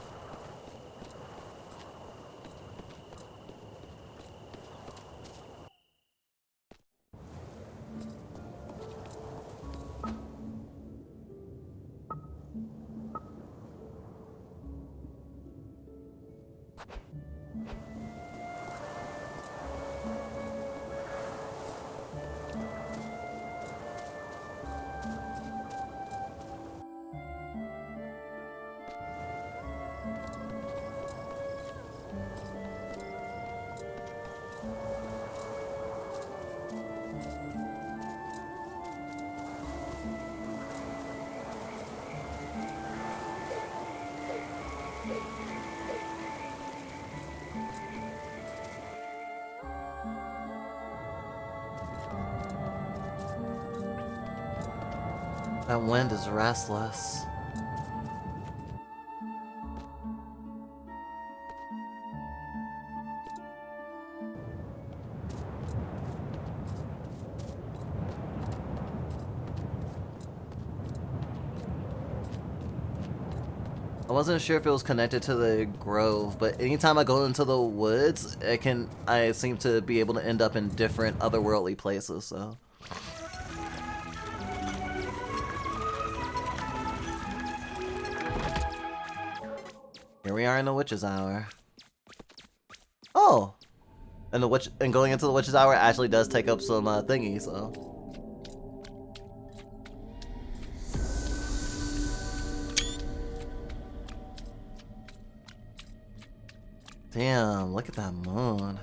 That wind is restless. I wasn't sure if it was connected to the grove, but anytime I go into the woods, I seem to be able to end up in different otherworldly places, so. Here we are in the witch's hour. Oh! And going into the witch's hour actually does take up some thingy, so. Damn, look at that moon.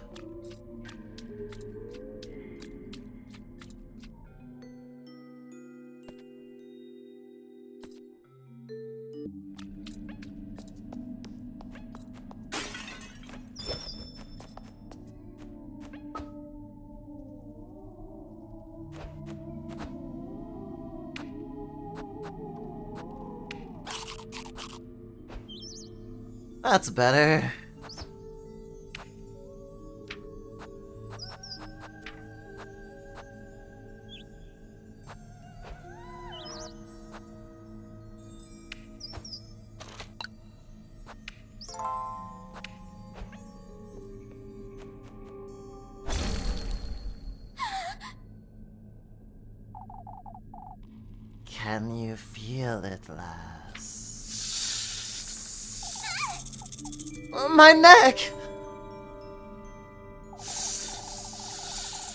That's better. Can you feel it, lass? My neck!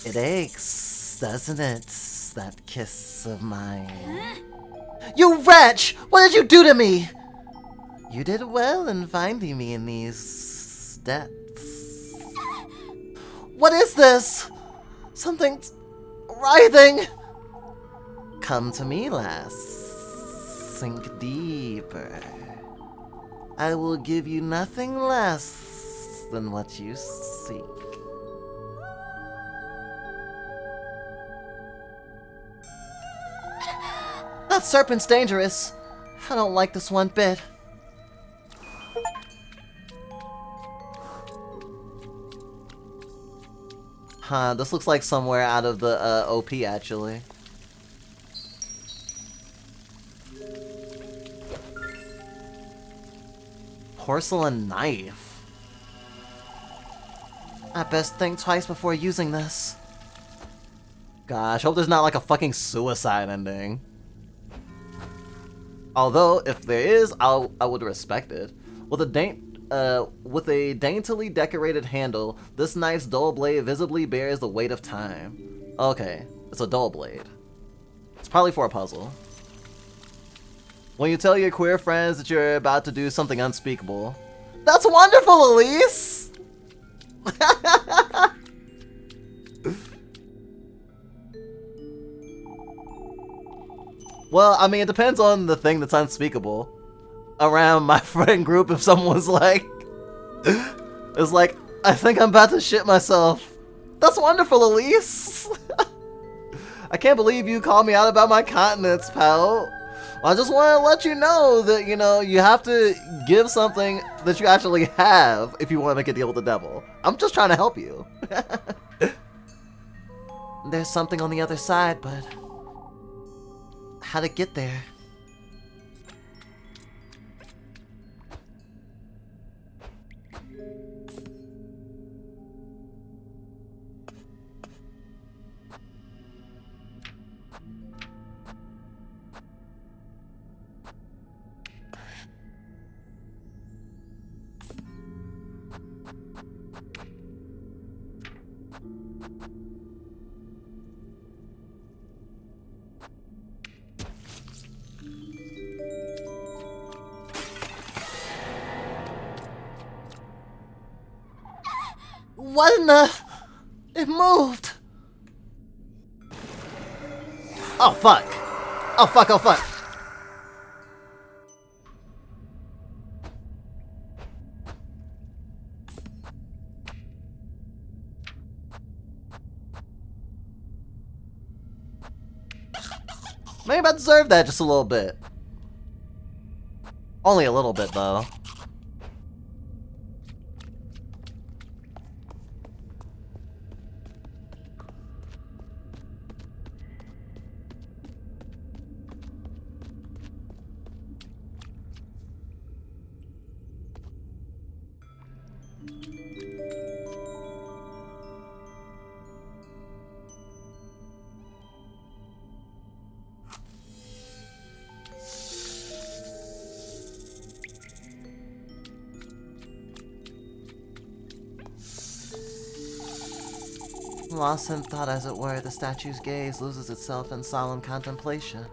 It aches, doesn't it? That kiss of mine. You wretch! What did you do to me? You did well in finding me in these depths. What is this? Something's writhing. Come to me, lass. Sink deeper. I will give you nothing less than what you seek. That serpent's dangerous. I don't like this one bit. Huh, this looks like somewhere out of the OP, actually. Porcelain knife. I best think twice before using this. Gosh, hope there's not like a fucking suicide ending. Although, if there is, I would respect it. With a daintily decorated handle, this knife's dull blade visibly bears the weight of time. Okay, it's a dull blade. It's probably for a puzzle. When you tell your queer friends that you're about to do something unspeakable. That's wonderful, Elise! Well, I mean, it depends on the thing that's unspeakable. Around my friend group, if someone's like... is like, I think I'm about to shit myself. That's wonderful, Elise! I can't believe you called me out about my continence, pal. I just want to let you know that, you know, you have to give something that you actually have if you want to make a deal with the devil. I'm just trying to help you. There's something on the other side, but how to get there? What in the... It moved! Oh fuck! Oh fuck, oh fuck! Maybe I deserve that just a little bit. Only a little bit though. Lost in thought, as it were, the statue's gaze loses itself in solemn contemplation.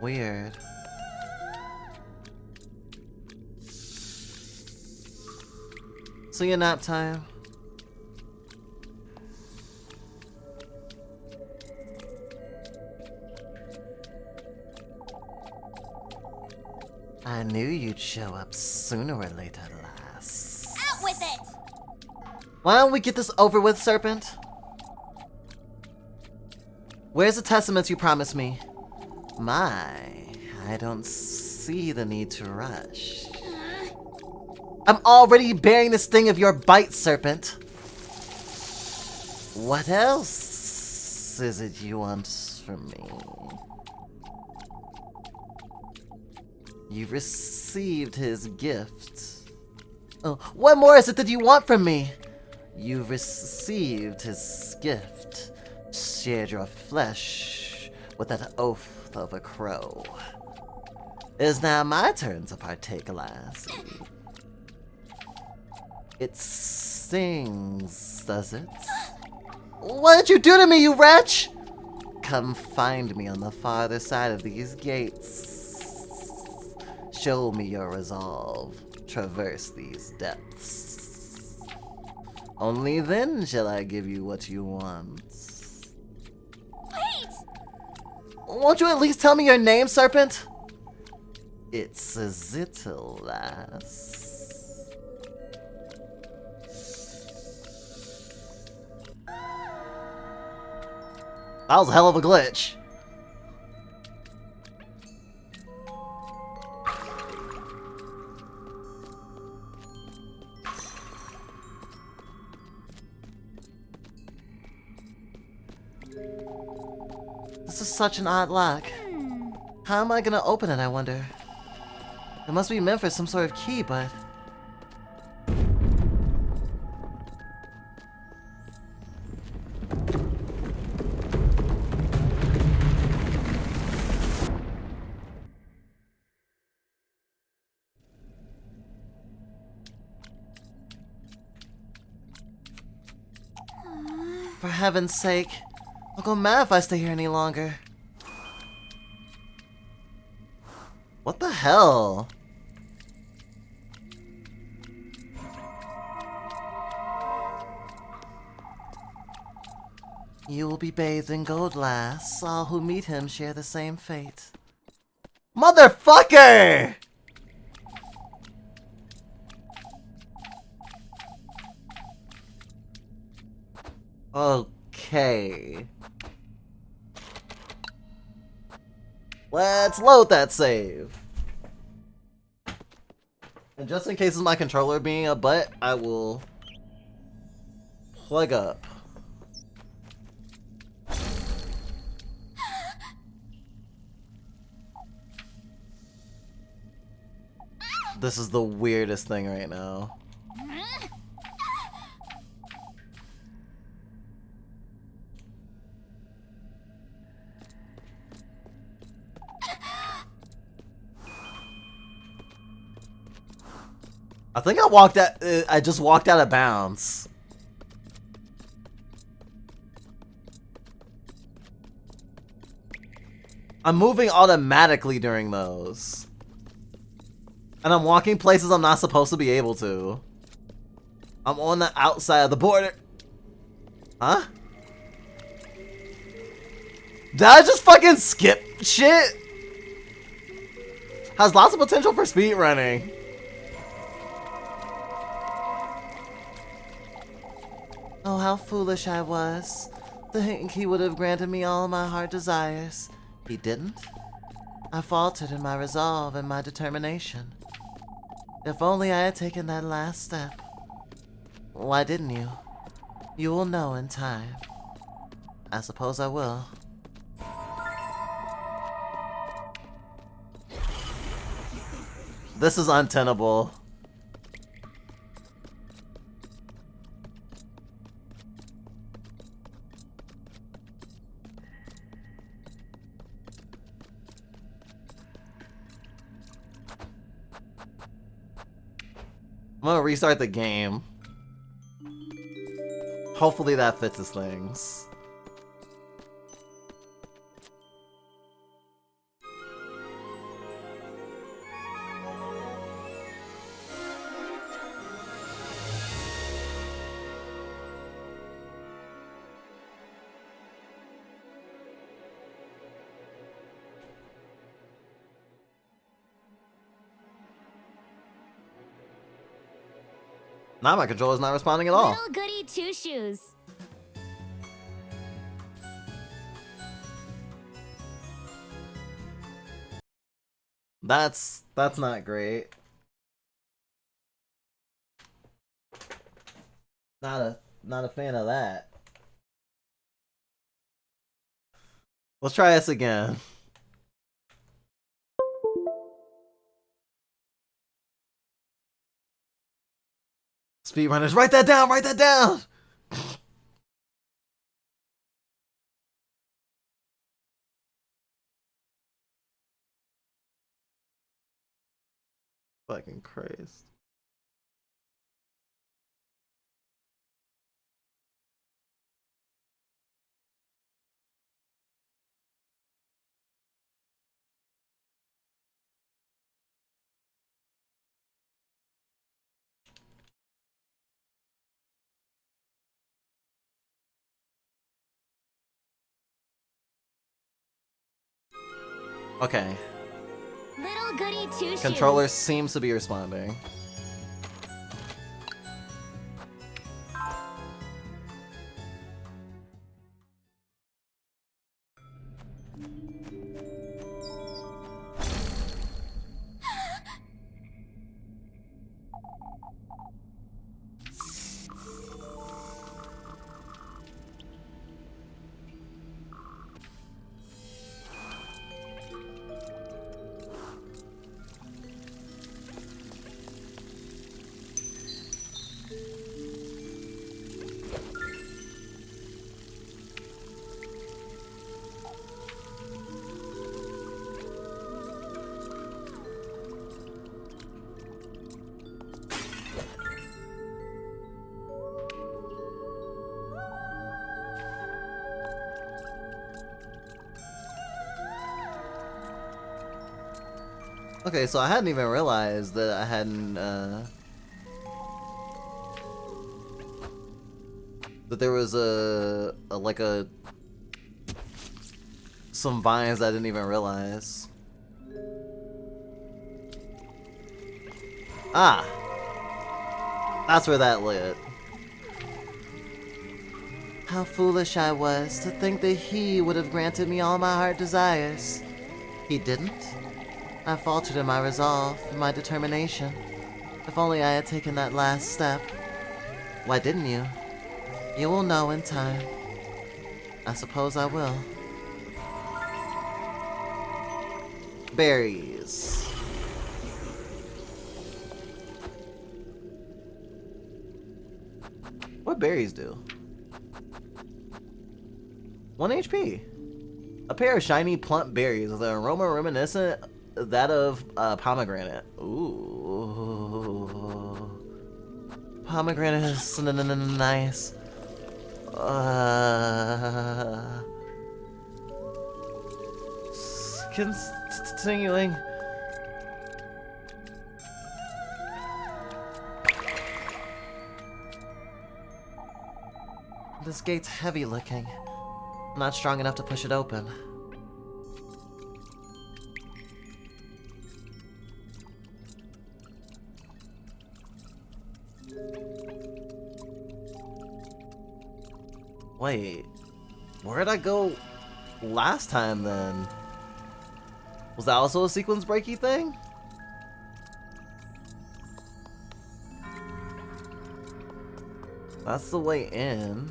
Weird. See you nap time. I knew you'd show up sooner or later, lass. Out with it! Why don't we get this over with, Serpent? Where's the testaments you promised me? I don't see the need to rush. I'm already bearing the sting of your bite, Serpent. What else is it you want from me? You've received his gift. Oh, what more is it that you want from me? You've received his gift. Shared your flesh with that oath of a crow. It is now my turn to partake, lassie. It stings, does it? What did you do to me, you wretch? Come find me on the farther side of these gates. Show me your resolve. Traverse these depths. Only then shall I give you what you want. Wait! Won't you at least tell me your name, Serpent? It's a Zittle, lass. That was a hell of a glitch. This is such an odd lock. How am I gonna open it, I wonder? It must be meant for some sort of key, but... For heaven's sake. I'll go mad if I stay here any longer. What the hell? You will be bathed in gold, lass. All who meet him share the same fate. Motherfucker! Okay. Let's load that save. And just in case of my controller being a butt, I will plug up. This is the weirdest thing right now. I think I just walked out of bounds. I'm moving automatically during those. And I'm walking places I'm not supposed to be able to. I'm on the outside of the border. Huh? Did I just fucking skip shit? Has lots of potential for speed running. Oh, how foolish I was. To think he would have granted me all my heart desires. He didn't. I faltered in my resolve and my determination. If only I had taken that last step. Why didn't you? You will know in time. I suppose I will. This is untenable. I'm gonna restart the game. Hopefully that fixes things. Now my controller's not responding at all. Little Goody Two Shoes. That's not great. Not a fan of that. Let's try this again. Speedrunners, write that down, write that down! Fucking Christ. Okay. Little Goody Two Shoes. Controller seems to be responding. Okay, so I hadn't even realized that I hadn't, that there was some vines I didn't even realize. Ah! That's where that lit. How foolish I was to think that he would have granted me all my heart desires. He didn't. I faltered in my resolve, in my determination. If only I had taken that last step. Why didn't you? You will know in time. I suppose I will. Berries. What berries do? 1 HP. A pair of shiny, plump berries with an aroma reminiscent that of pomegranate. Ooh. Pomegranate is nice. Continuing. This gate's heavy looking. I'm not strong enough to push it open. Wait, where did I go last time then? Was that also a sequence breaky thing? That's the way in.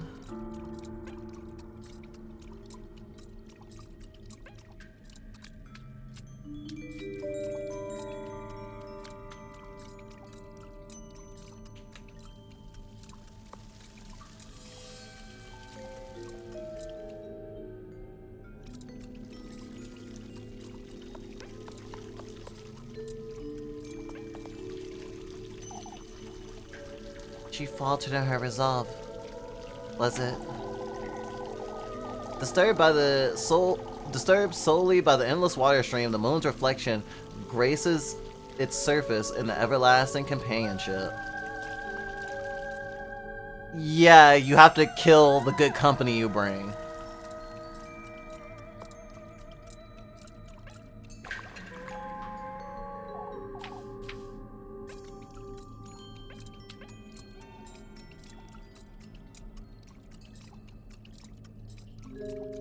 She faltered in her resolve. Was it? Disturbed solely by the endless water stream, the moon's reflection graces its surface in the everlasting companionship. Yeah, you have to kill the good company you bring.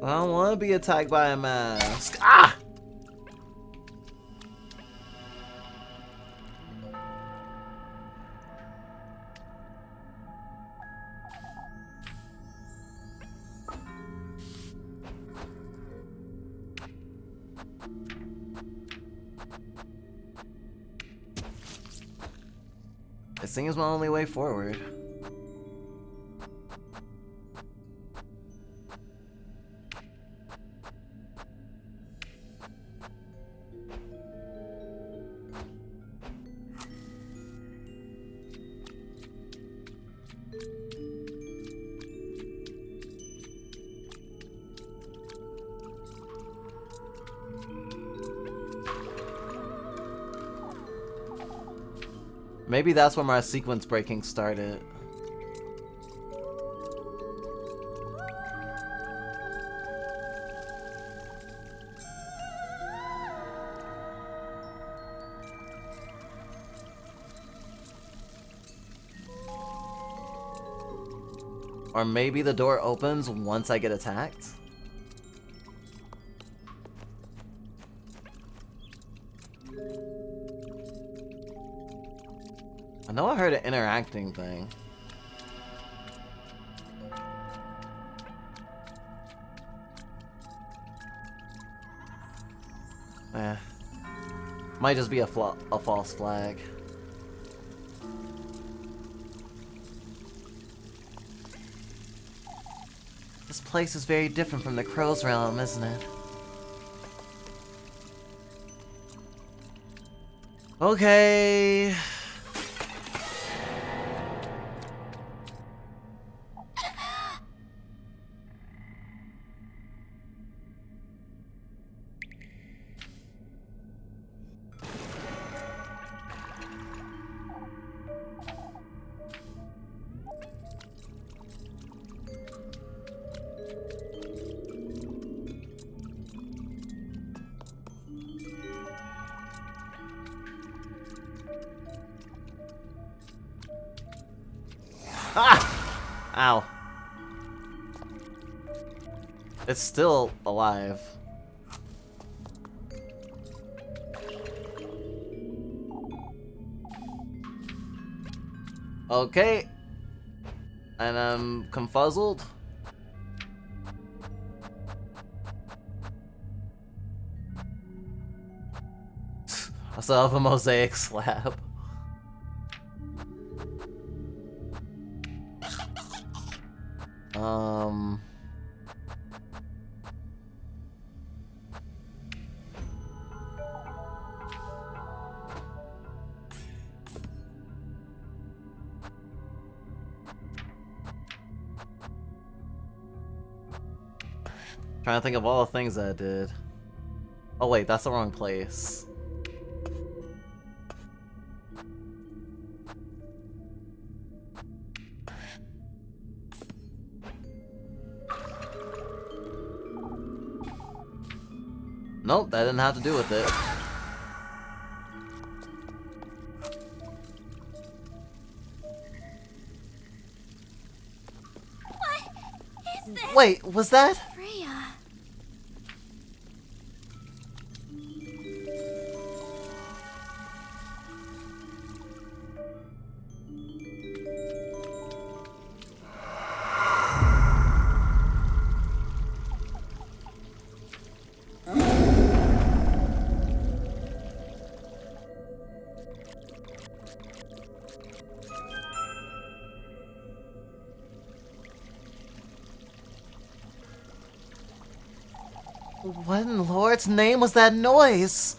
I don't want to be attacked by a mask. Ah! It seems my only way forward. Maybe that's where my sequence breaking started. Or maybe the door opens once I get attacked? I know I heard an interacting thing. Might just be a false flag. This place is very different from the Crow's realm, isn't it? Okay. Ah! Ow. It's still alive. Okay. And I'm confuzzled. I still have a mosaic slab. Trying to think of all the things I did. Oh wait, that's the wrong place. Nope, that didn't have to do with it. What is this? Wait, was that? Freya. What in Lord's name was that noise?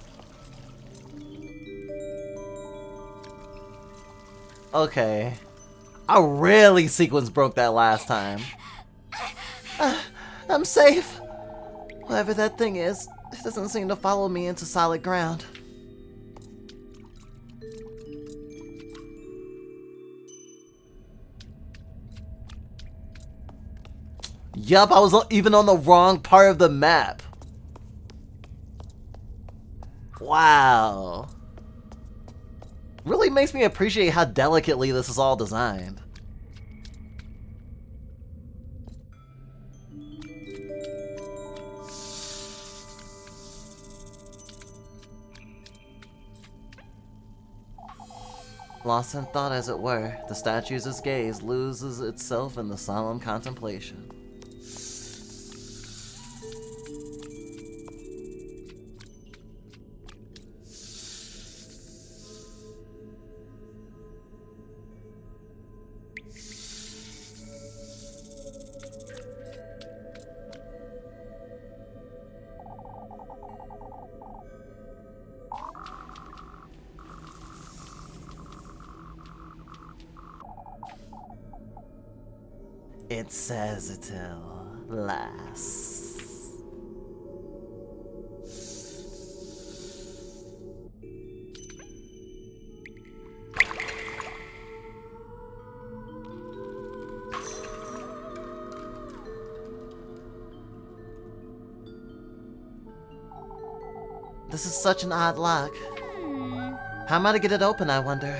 Okay. I really sequence broke that last time. I'm safe. Whatever that thing is, it doesn't seem to follow me into solid ground. Yup, I was even on the wrong part of the map. Wow. Really makes me appreciate how delicately this is all designed. Lost in thought as it were, the statue's gaze loses itself in the solemn contemplation. It says it'll last. This is such an odd lock. How am I to get it open, I wonder?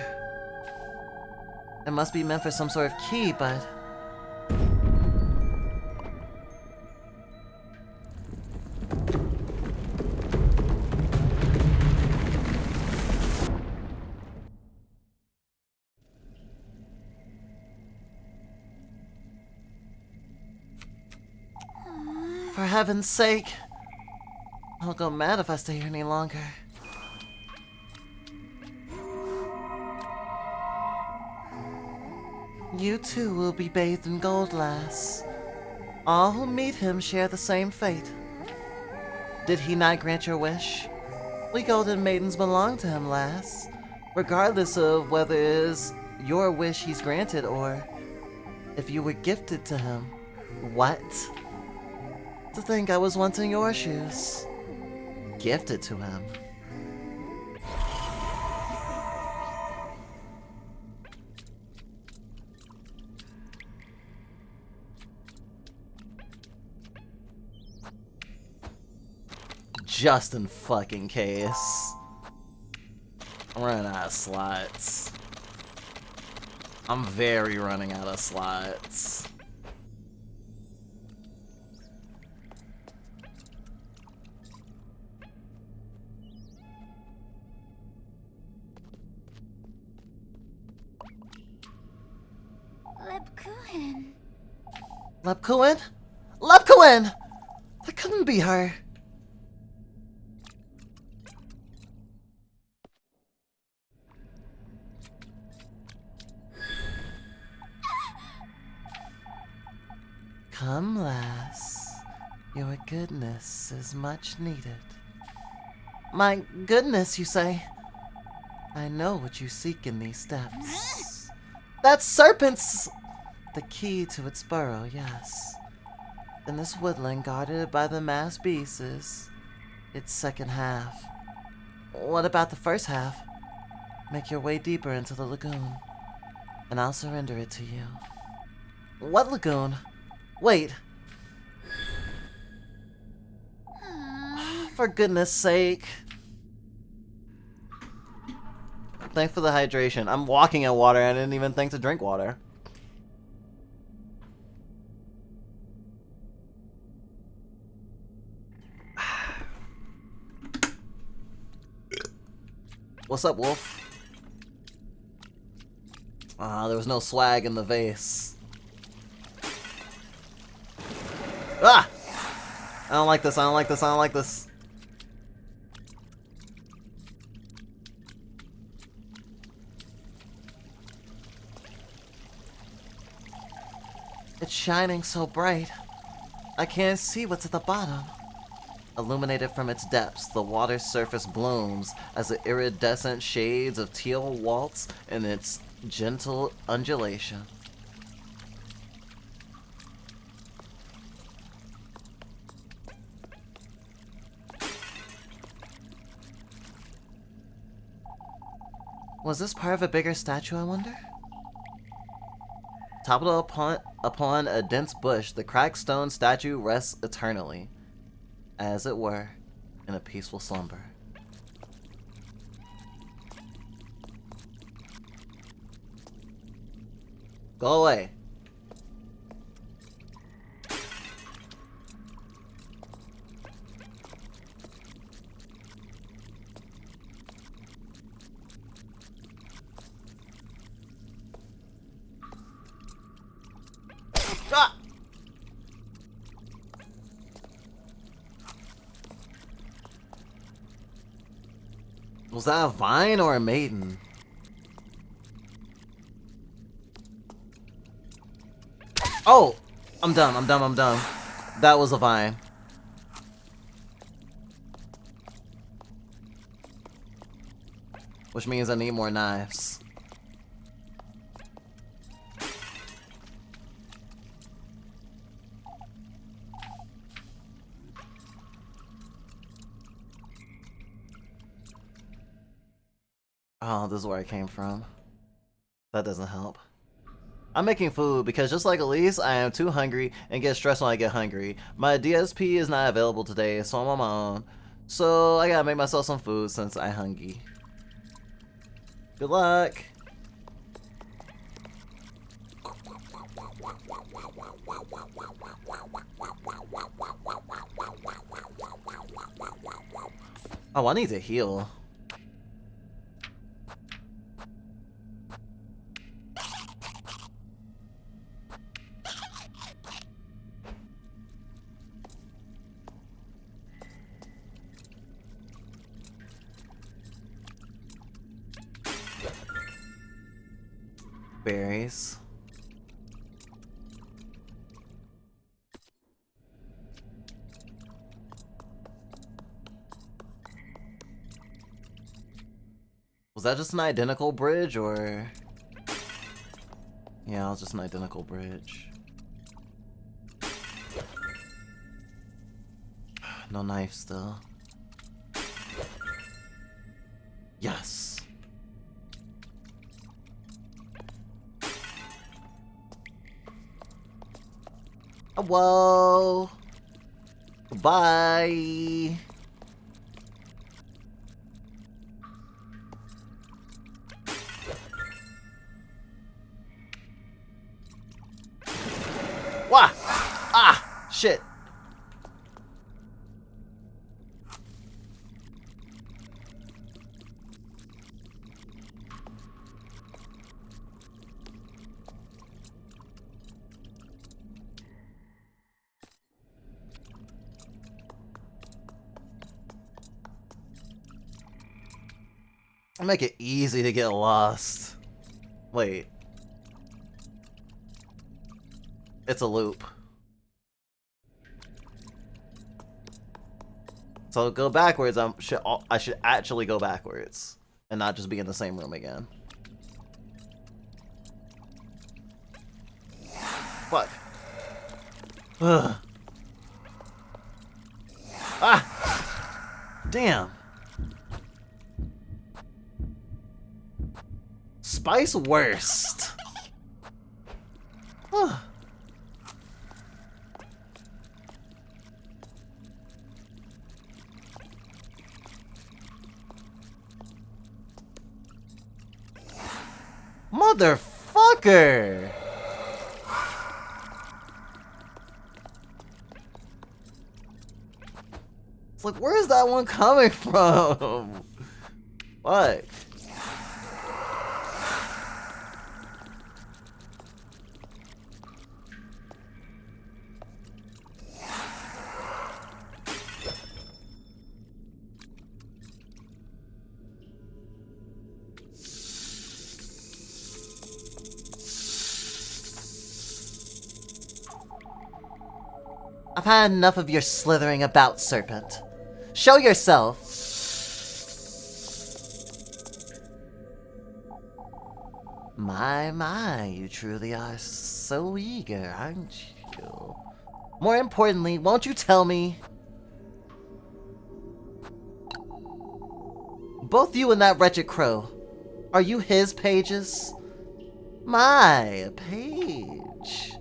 It must be meant for some sort of key, but... For heaven's sake! I'll go mad if I stay here any longer. You too will be bathed in gold, lass. All who meet him share the same fate. Did he not grant your wish? We golden maidens belong to him, lass. Regardless of whether it is your wish he's granted or if you were gifted to him. What? To think I was once in your shoes. Gifted to him. Just in fucking case. I'm running out of slots. I'm very running out of slots. Lebkuchen. Lebkuchen? Lebkuchen! That couldn't be her. Come, lass. Your goodness is much needed. My goodness, you say? I know what you seek in these steps. That serpent's the key to its burrow, yes. In this woodland guarded by the masked beasts is its second half. What about the first half? Make your way deeper into the lagoon, and I'll surrender it to you. What lagoon? Wait. For goodness sake. Thanks for the hydration. I'm walking at water and I didn't even think to drink water. What's up, Wolf? Ah, there was no swag in the vase. Ah! I don't like this, I don't like this, I don't like this. It's shining so bright. I can't see what's at the bottom. Illuminated from its depths, the water's surface blooms as the iridescent shades of teal waltz in its gentle undulation. Was this part of a bigger statue, I wonder? Toppled upon a dense bush, the cracked stone statue rests eternally, as it were, in a peaceful slumber. Go away. Ah! Was that a vine or a maiden? Oh! I'm dumb, I'm dumb, I'm dumb. That was a vine. Which means I need more knives. Oh, this is where I came from. That doesn't help. I'm making food because just like Elise, I am too hungry and get stressed when I get hungry. My DSP is not available today, so I'm on my own. So I gotta make myself some food since I'm hungry. Good luck! Oh, I need to heal. Berries. Was that just an identical bridge, or...? Yeah, it was just an identical bridge. No knife still. Yes! Whoa! Bye! Wah! Ah! Shit. I make it easy to get lost. Wait. It's a loop. So go backwards. I should actually go backwards and not just be in the same room again. Fuck. Ugh. Ah! Damn. Spice worst. Huh. Motherfucker! It's like, where's that one coming from? What? I've had enough of your slithering about, serpent. Show yourself! My, you truly are so eager, aren't you? More importantly, won't you tell me? Both you and that wretched crow, are you his pages? My, a page.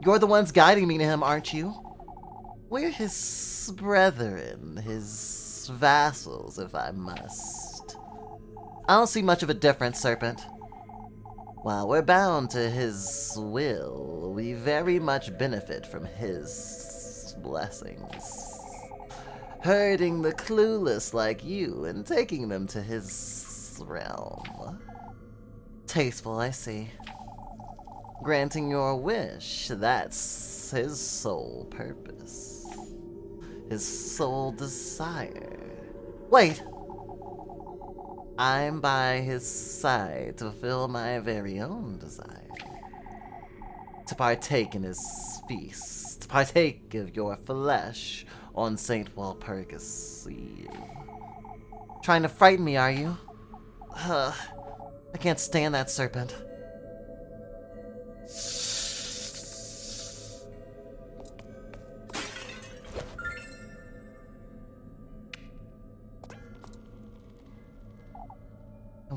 You're the ones guiding me to him, aren't you? We're his brethren, his vassals, if I must. I don't see much of a difference, serpent. While we're bound to his will, we very much benefit from his blessings. Herding the clueless like you and taking them to his realm. Tasteful, I see. Granting your wish, that's his sole purpose. His sole desire. Wait! I'm by his side to fulfill my very own desire. To partake in his feast. To partake of your flesh on St. Walpurgis Eve. Trying to frighten me, are you? I can't stand that serpent.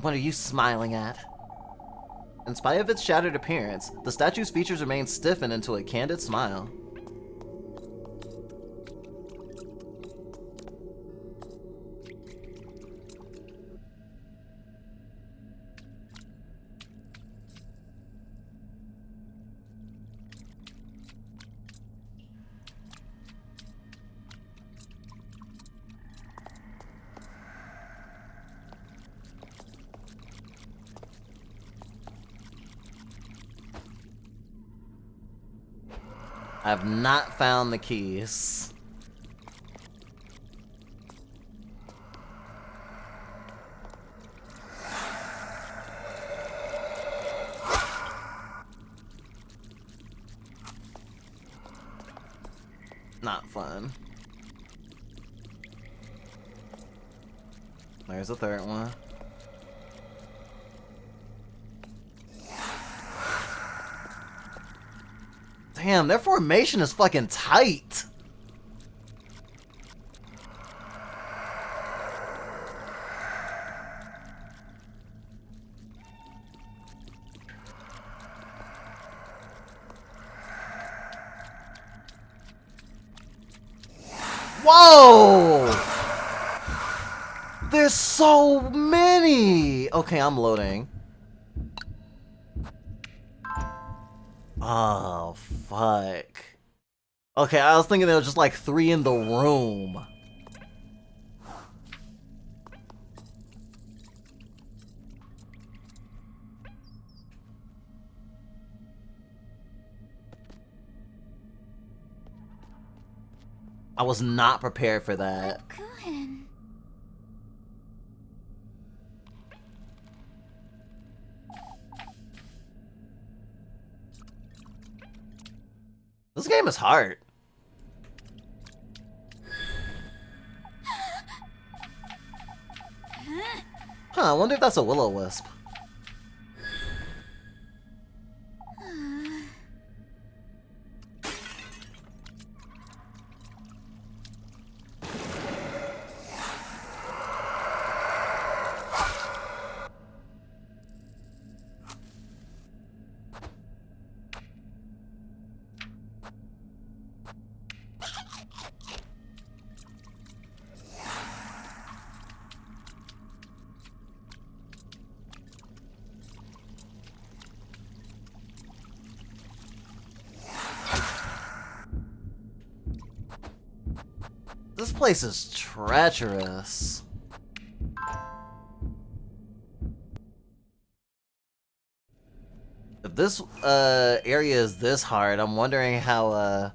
What are you smiling at? In spite of its shattered appearance, the statue's features remain stiffened into a candid smile. I have not found the keys. Not fun. There's a third one. Damn, their formation is fucking tight. Whoa! There's so many! Okay, I'm loading. Oh, fuck. Okay, I was thinking there was just like 3 in the room. I was not prepared for that. This game is hard. Huh, I wonder if that's a will-o-wisp. This place is treacherous. If this area is this hard, I'm wondering how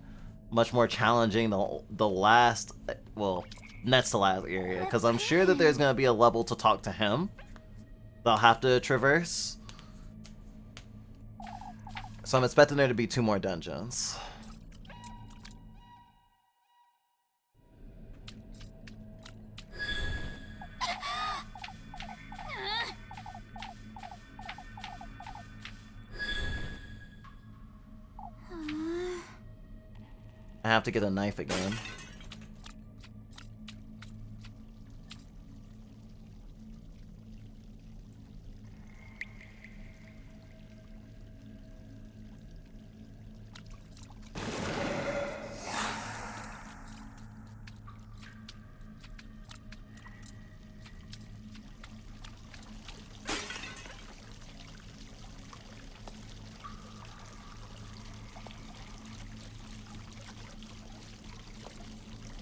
much more challenging the last, well, next to last area, because I'm sure that there's gonna be a level to talk to him that I'll have to traverse. So I'm expecting there to be 2 more dungeons. I have to get a knife again.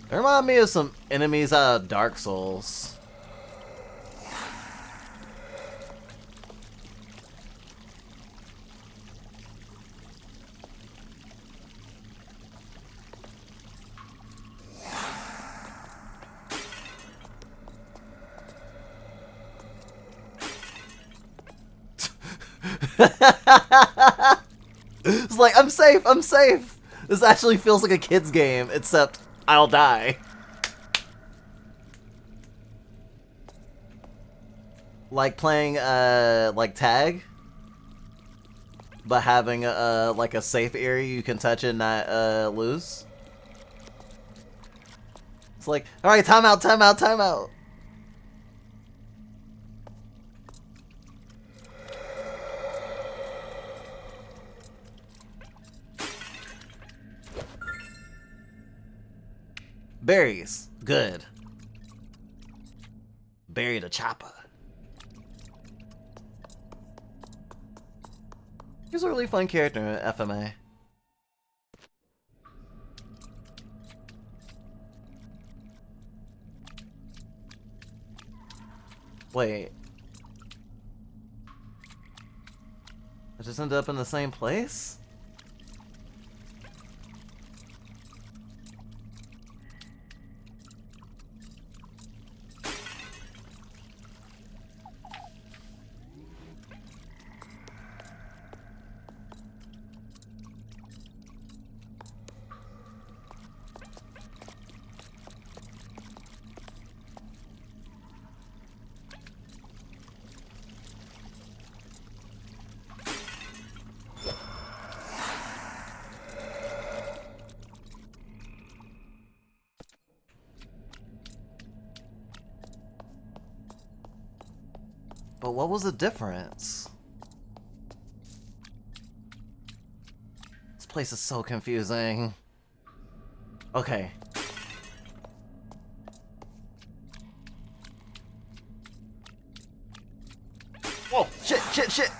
It reminded me of some enemies out of Dark Souls. It's like, I'm safe, I'm safe! This actually feels like a kid's game, except I'll die. Like playing, like tag, but having like a safe area you can touch and not, lose. It's like, alright, time out, time out, time out. Berries. Good. Berry the chopper. He's a really fun character in FMA. Wait. I just ended up in the same place? But what was the difference? This place is so confusing. Okay. Whoa! Shit! Shit! Shit!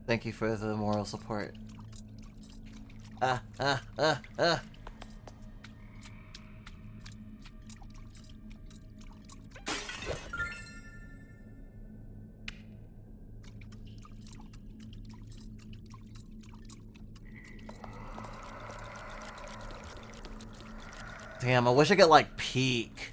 Thank you for the moral support. Ah, ah, ah, ah. Damn, I wish I could, like, peek.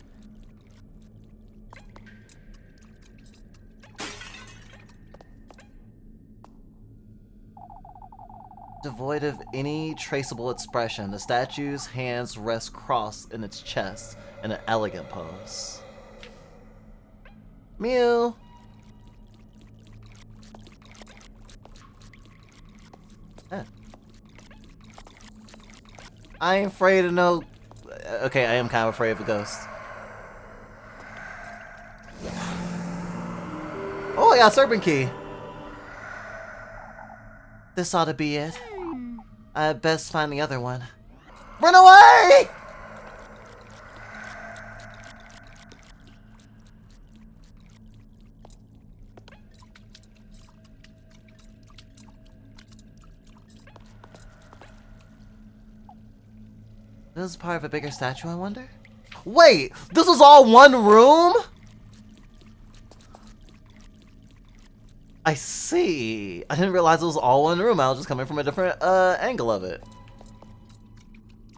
Devoid of any traceable expression, the statue's hands rest crossed in its chest in an elegant pose. Mew! Eh. I ain't afraid of no... Okay, I am kind of afraid of a ghost. Oh, I got a serpent key! This ought to be it. I best find the other one. Run away! This is part of a bigger statue, I wonder? Wait! This was all one room?! I see. I didn't realize it was all one room. I was just coming from a different angle of it.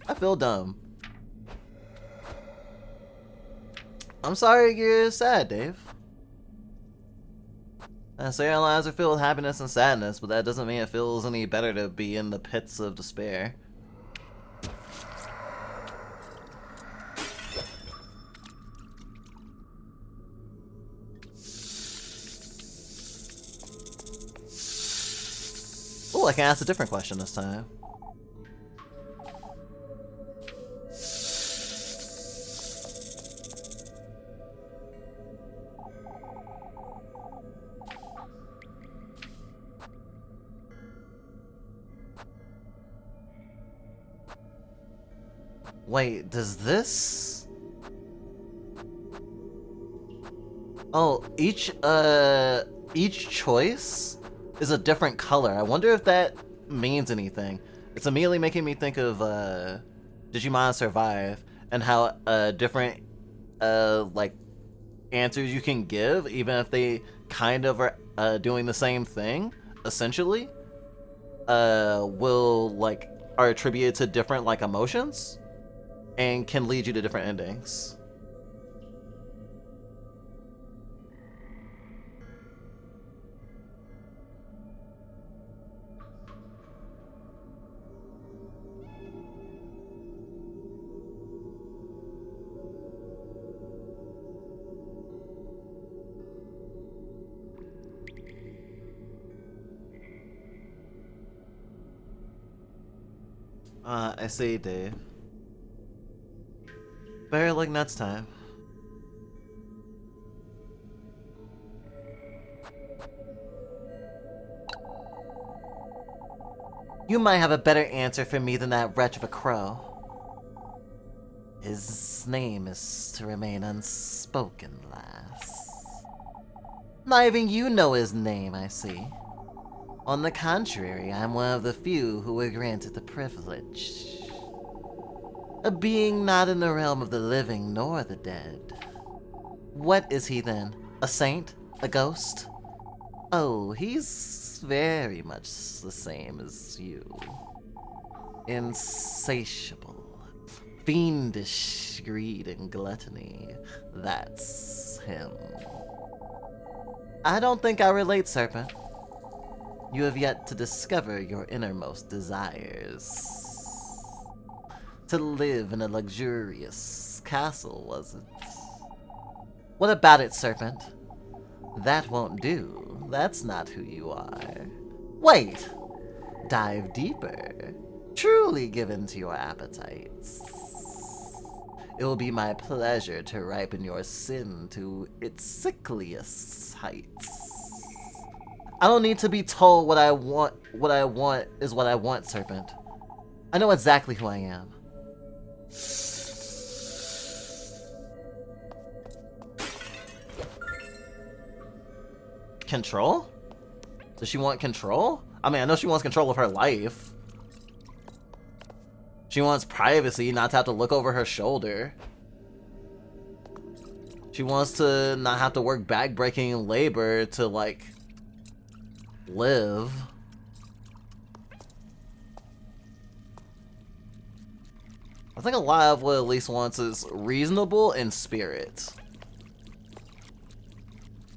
I feel dumb. I'm sorry you're sad, Dave. Certain lives are filled with happiness and sadness, but that doesn't mean it feels any better to be in the pits of despair. Oh, I can ask a different question this time. Wait, does this... Oh, each choice is a different color. I wonder if that means anything. It's immediately making me think of Digimon Survive and how different like answers you can give, even if they kind of are doing the same thing, essentially, will like are attributed to different like emotions and can lead you to different endings. I see, Dave. Better luck next time. You might have a better answer for me than that wretch of a crow. His name is to remain unspoken, lass. Not even you know his name, I see. On the contrary, I'm one of the few who were granted the privilege. A being not in the realm of the living nor the dead. What is he then? A saint? A ghost? Oh, he's very much the same as you. Insatiable, fiendish greed and gluttony. That's him. I don't think I relate, Serpent. You have yet to discover your innermost desires. To live in a luxurious castle, was it? What about it, Serpent? That won't do. That's not who you are. Wait! Dive deeper. Truly given to your appetites. It will be my pleasure to ripen your sin to its sickliest heights. I don't need to be told what I want. What I want is what I want, Serpent. I know exactly who I am. Control? Does she want control? I mean, I know she wants control of her life. She wants privacy, not to have to look over her shoulder. She wants to not have to work back-breaking labor to, like, live. I think a lot of what Elise wants is reasonable in spirit.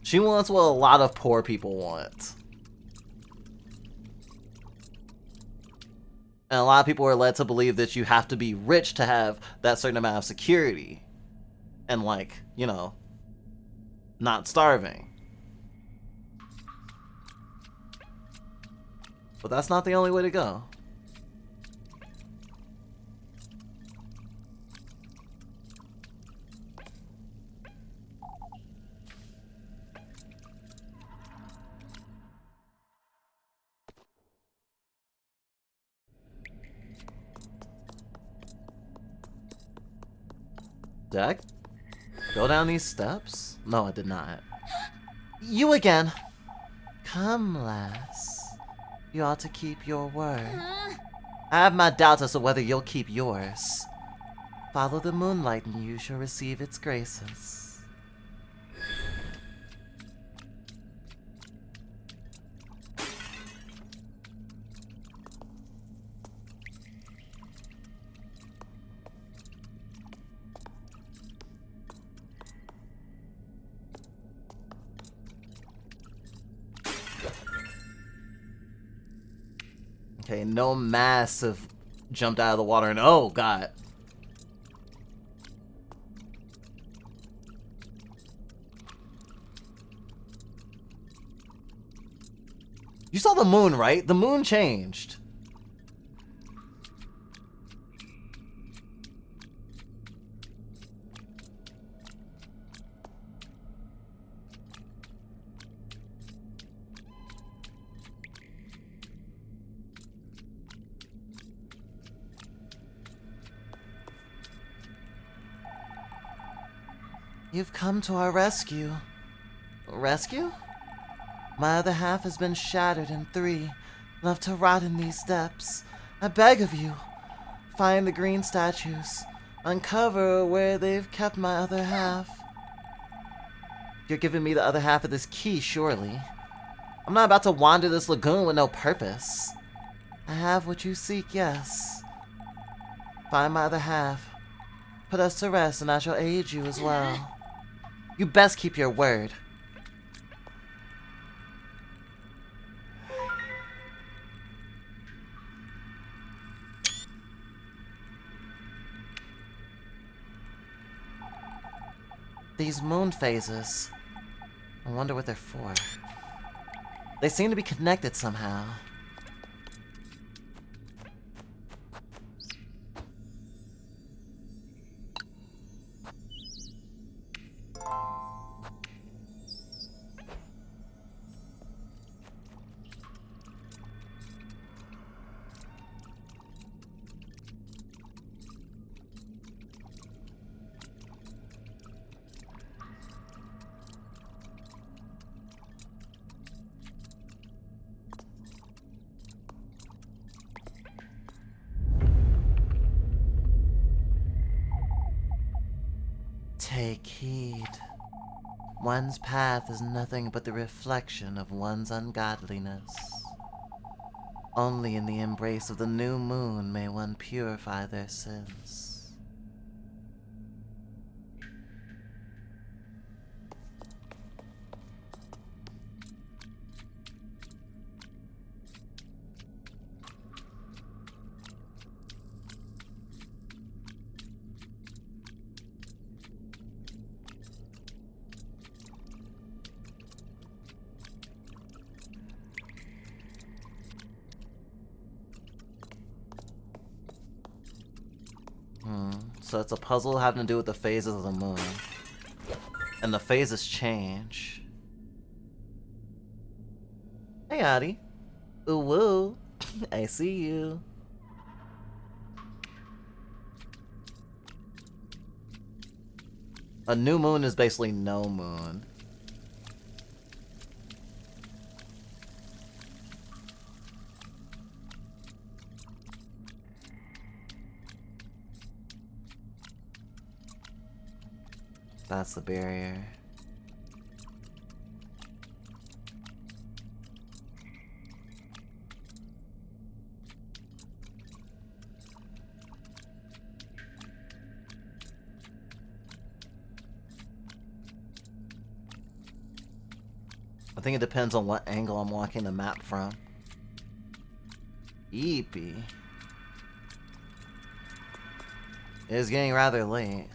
She wants what a lot of poor people want. And a lot of people are led to believe that you have to be rich to have that certain amount of security. And, like, you know, not starving. But that's not the only way to go. Did I go down these steps? No, I did not. You again! Come, lass. You ought to keep your word. I have my doubts as to whether you'll keep yours. Follow the moonlight and you shall receive its graces. Okay, no mass have jumped out of the water and oh god. You saw the moon, right? The moon changed. You've come to our rescue. Rescue? My other half has been shattered in 3, left to rot in these depths. I beg of you, find the green statues. Uncover where they've kept my other half. You're giving me the other half of this key, surely. I'm not about to wander this lagoon with no purpose. I have what you seek, yes. Find my other half. Put us to rest, and I shall aid you as well. You best keep your word. These moon phases. I wonder what they're for. They seem to be connected somehow. Take heed. One's path is nothing but the reflection of one's ungodliness. Only in the embrace of the new moon may one purify their sins. So it's a puzzle having to do with the phases of the moon. And the phases change. Hey, Adi. Ooh, woo. I see you. A new moon is basically no moon. That's the barrier. I think it depends on what angle I'm walking the map from. Yeepy. It is getting rather late.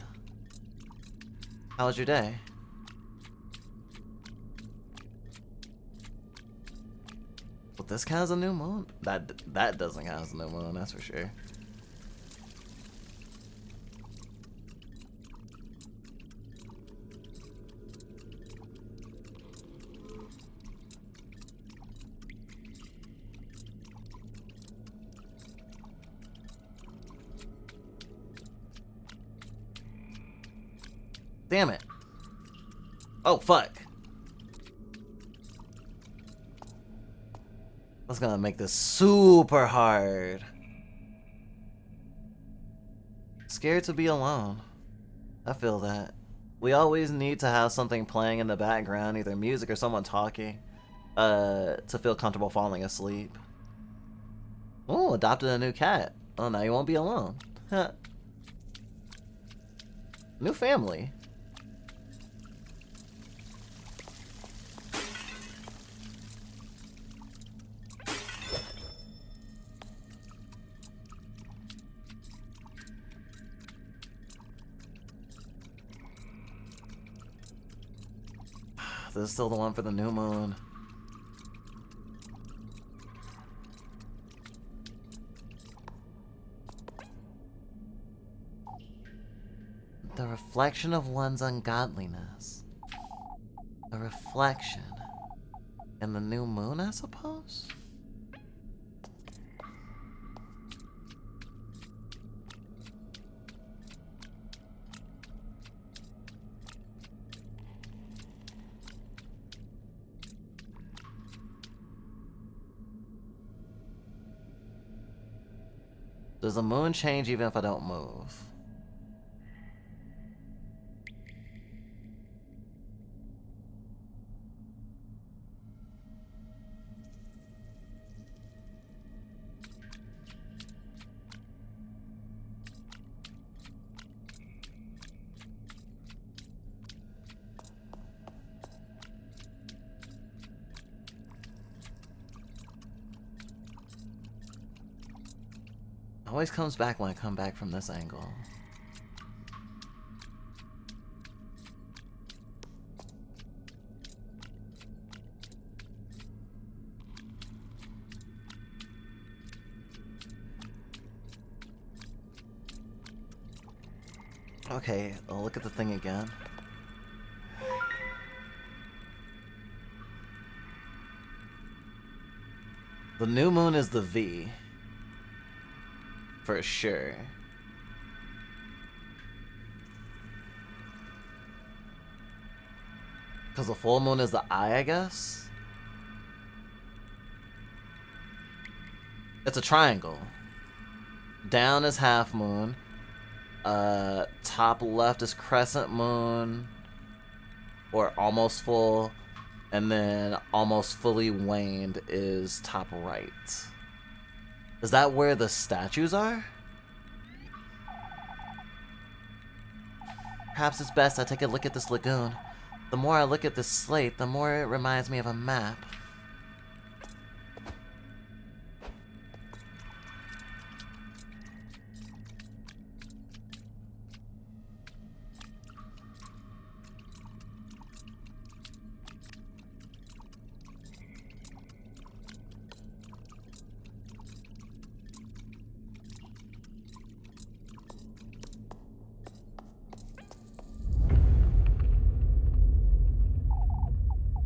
How was your day? Well, this counts as a new moon? That doesn't count as a new moon, that's for sure. Damn it. Oh, fuck. That's gonna make this super hard. Scared to be alone. I feel that. We always need to have something playing in the background, either music or someone talking, to feel comfortable falling asleep. Oh, adopted a new cat. Oh, now you won't be alone. Huh. New family. This is still the one for the new moon. The reflection of one's ungodliness. A reflection. In the new moon, I suppose? Does the moon change even if I don't move? Always comes back when I come back from this angle. Okay, I'll look at the thing again. The new moon is the V. For sure. Because the full moon is the I guess? It's a triangle. Down is half moon. Top left is crescent moon. Or almost full. And then almost fully waned is top right. Is that where the statues are? Perhaps it's best I take a look at this lagoon. The more I look at this slate, the more it reminds me of a map.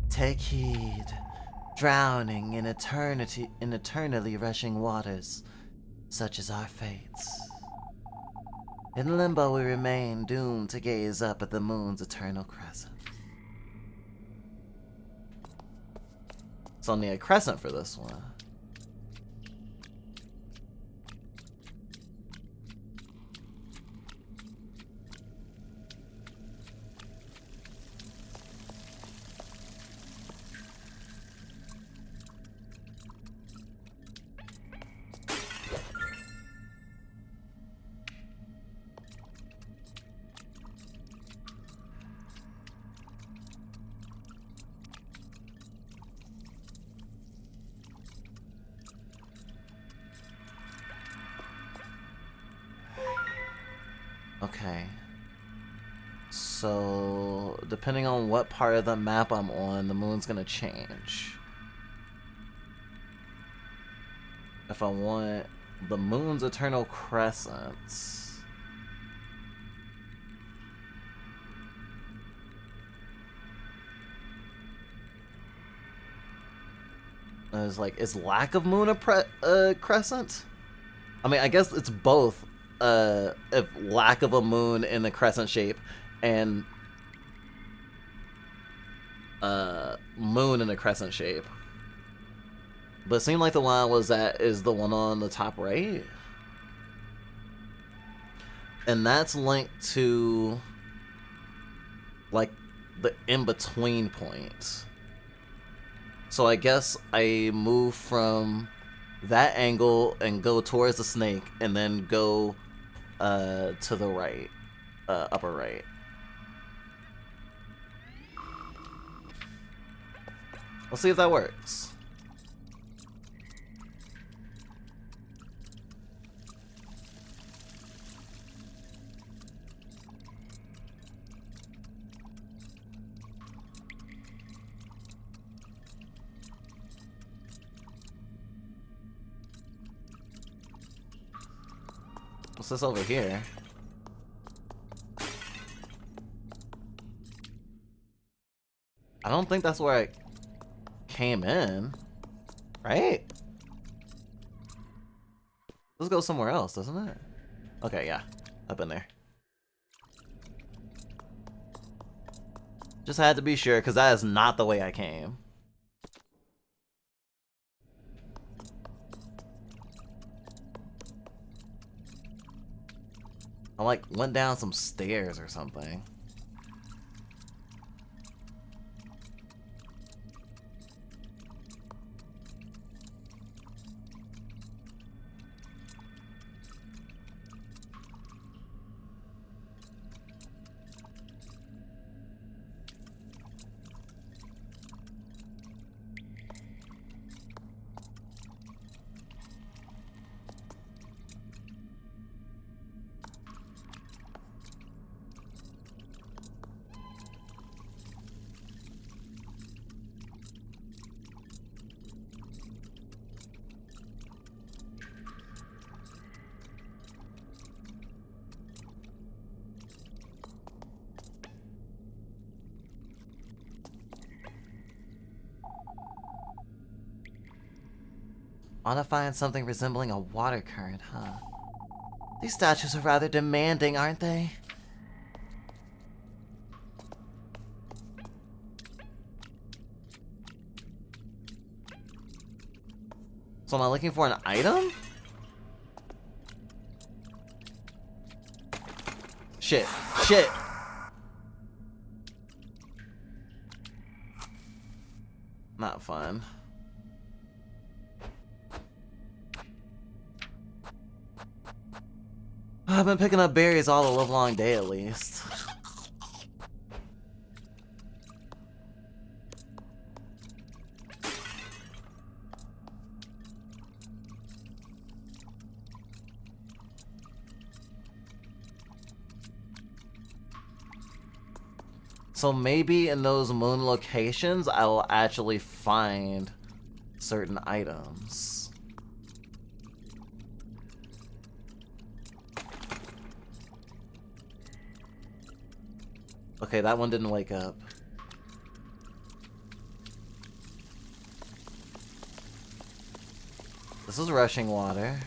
Take heed, drowning in eternally rushing waters, such as our fates. In limbo we remain, doomed to gaze up at the moon's eternal crescent. It's only a crescent for this one. Okay. So, depending on what part of the map I'm on, the moon's gonna change. If I want the moon's eternal crescents, is lack of moon a crescent? I mean, I guess it's both. If lack of a moon in the crescent shape and moon in a crescent shape. But it seemed like the one I was at is the one on the top right. And that's linked to like the in-between point. So I guess I move from that angle and go towards the snake and then go to the right, upper right. Let's see if that works. What's this over here? I don't think that's where I came in, right? Let's go somewhere else, doesn't it? Okay, yeah, I've been there. Just had to be sure, because that is not the way I came. I like went down some stairs or something. Want to find something resembling a water current, huh? These statues are rather demanding, aren't they? So am I looking for an item? Shit. Shit! Not fun. I've been picking up berries all the livelong day at least. So maybe in those moon locations, I will actually find certain items. Okay, that one didn't wake up. This is rushing water.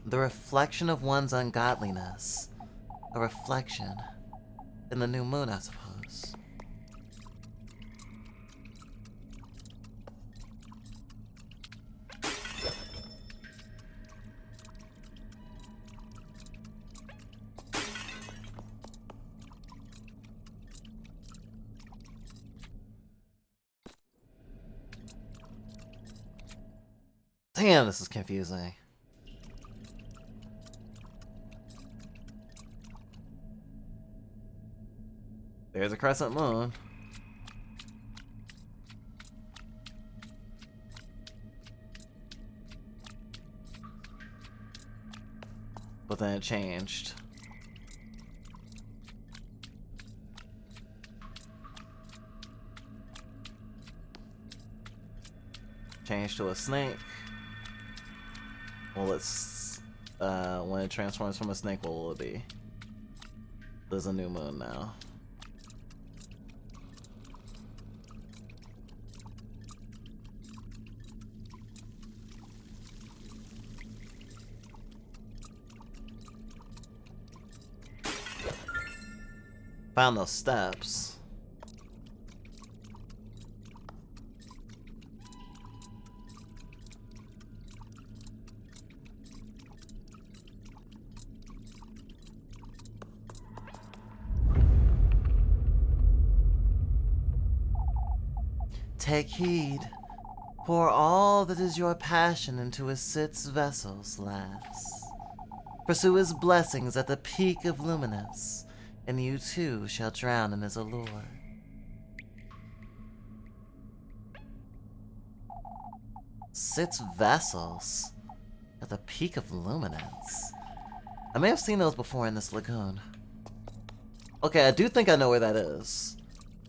The reflection of one's ungodliness. A reflection in the new moon, I suppose. Damn, this is confusing. There's a crescent moon. But then it changed. Changed to a snake. Well, it's when it transforms from a snake, what will it be? There's a new moon now. Found those steps. Take heed. Pour all that is your passion into his sit's vessels, lass. Pursue his blessings at the peak of luminance, and you too shall drown in his allure. Sit's vessels at the peak of luminance. I may have seen those before in this lagoon. Okay, I do think I know where that is.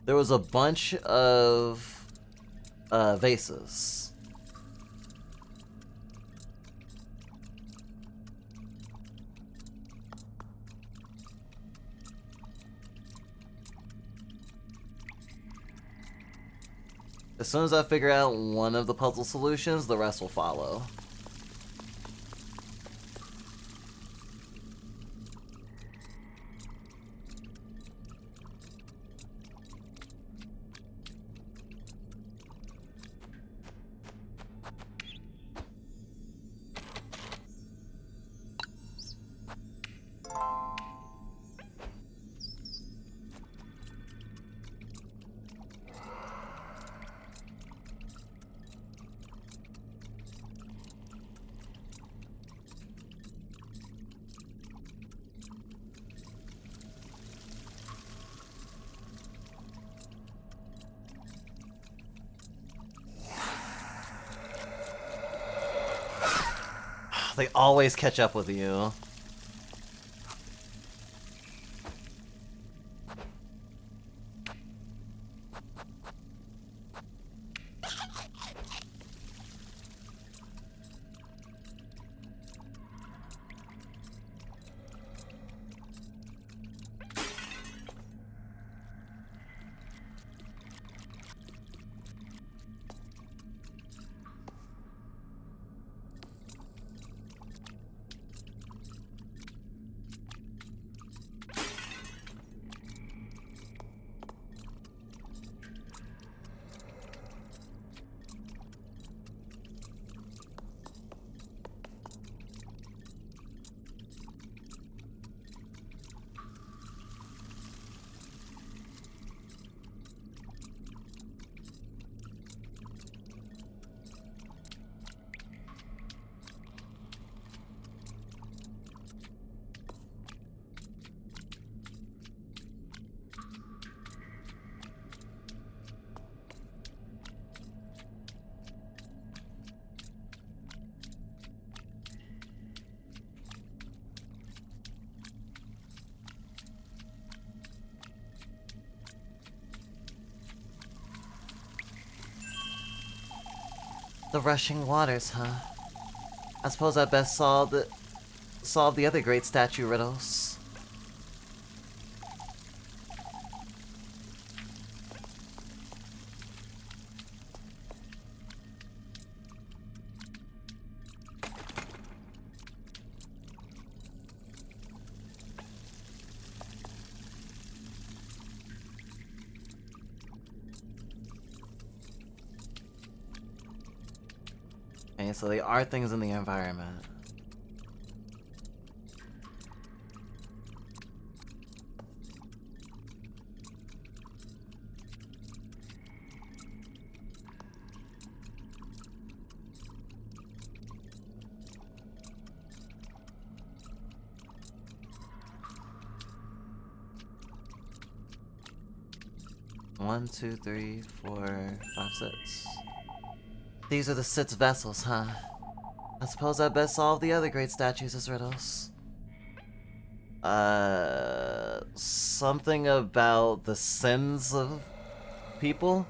There was a bunch of vases. As soon as I figure out one of the puzzle solutions, the rest will follow. They always catch up with you. The rushing waters, huh? I suppose I best solve the other great statue riddles. Okay, so they are things in the environment. 1, 2, 3, 4, 5, 6. These are the 6 vessels, huh? I suppose I best solve the other great statues as riddles. Something about the sins of people?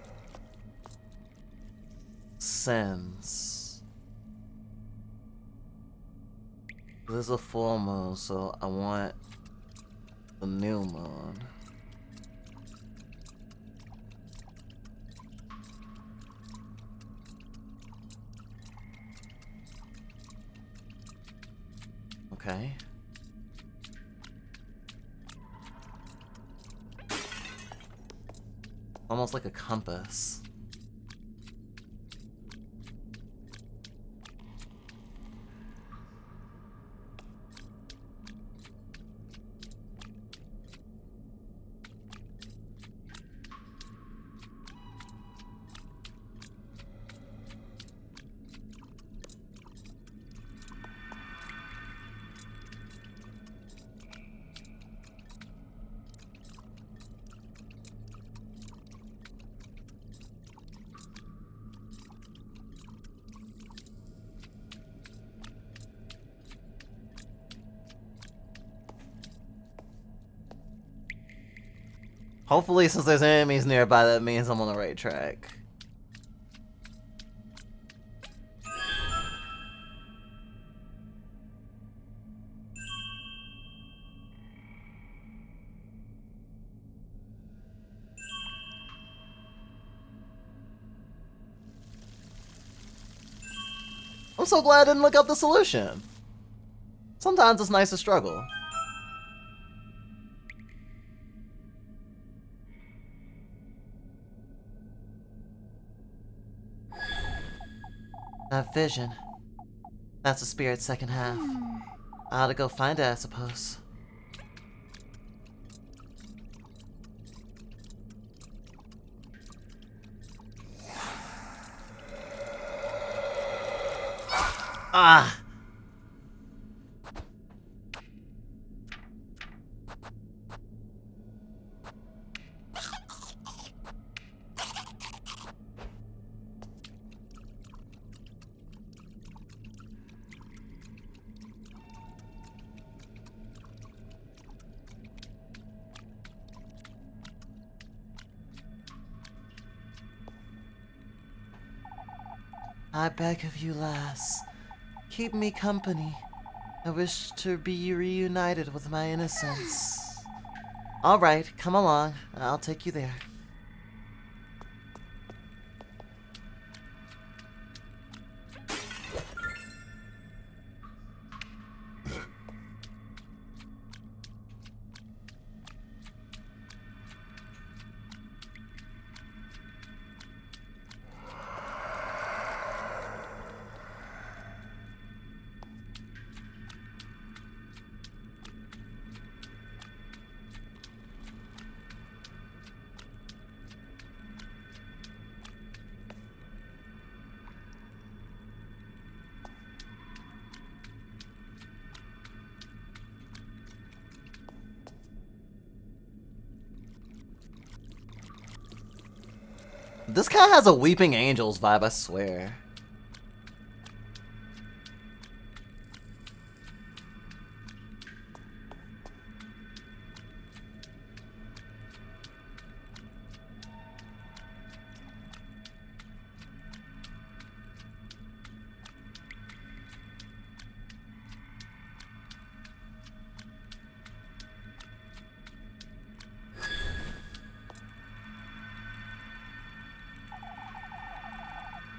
Sins. This is a full moon, so I want the new moon. Okay. Almost like a compass. Hopefully, since there's enemies nearby, that means I'm on the right track. I'm so glad I didn't look up the solution. Sometimes it's nice to struggle. That vision. That's the spirit's second half. I ought to go find it, I suppose. Ah! I beg of you, lass, keep me company. I wish to be reunited with my innocence. All right, come along. I'll take you there. This guy has a Weeping Angels vibe, I swear.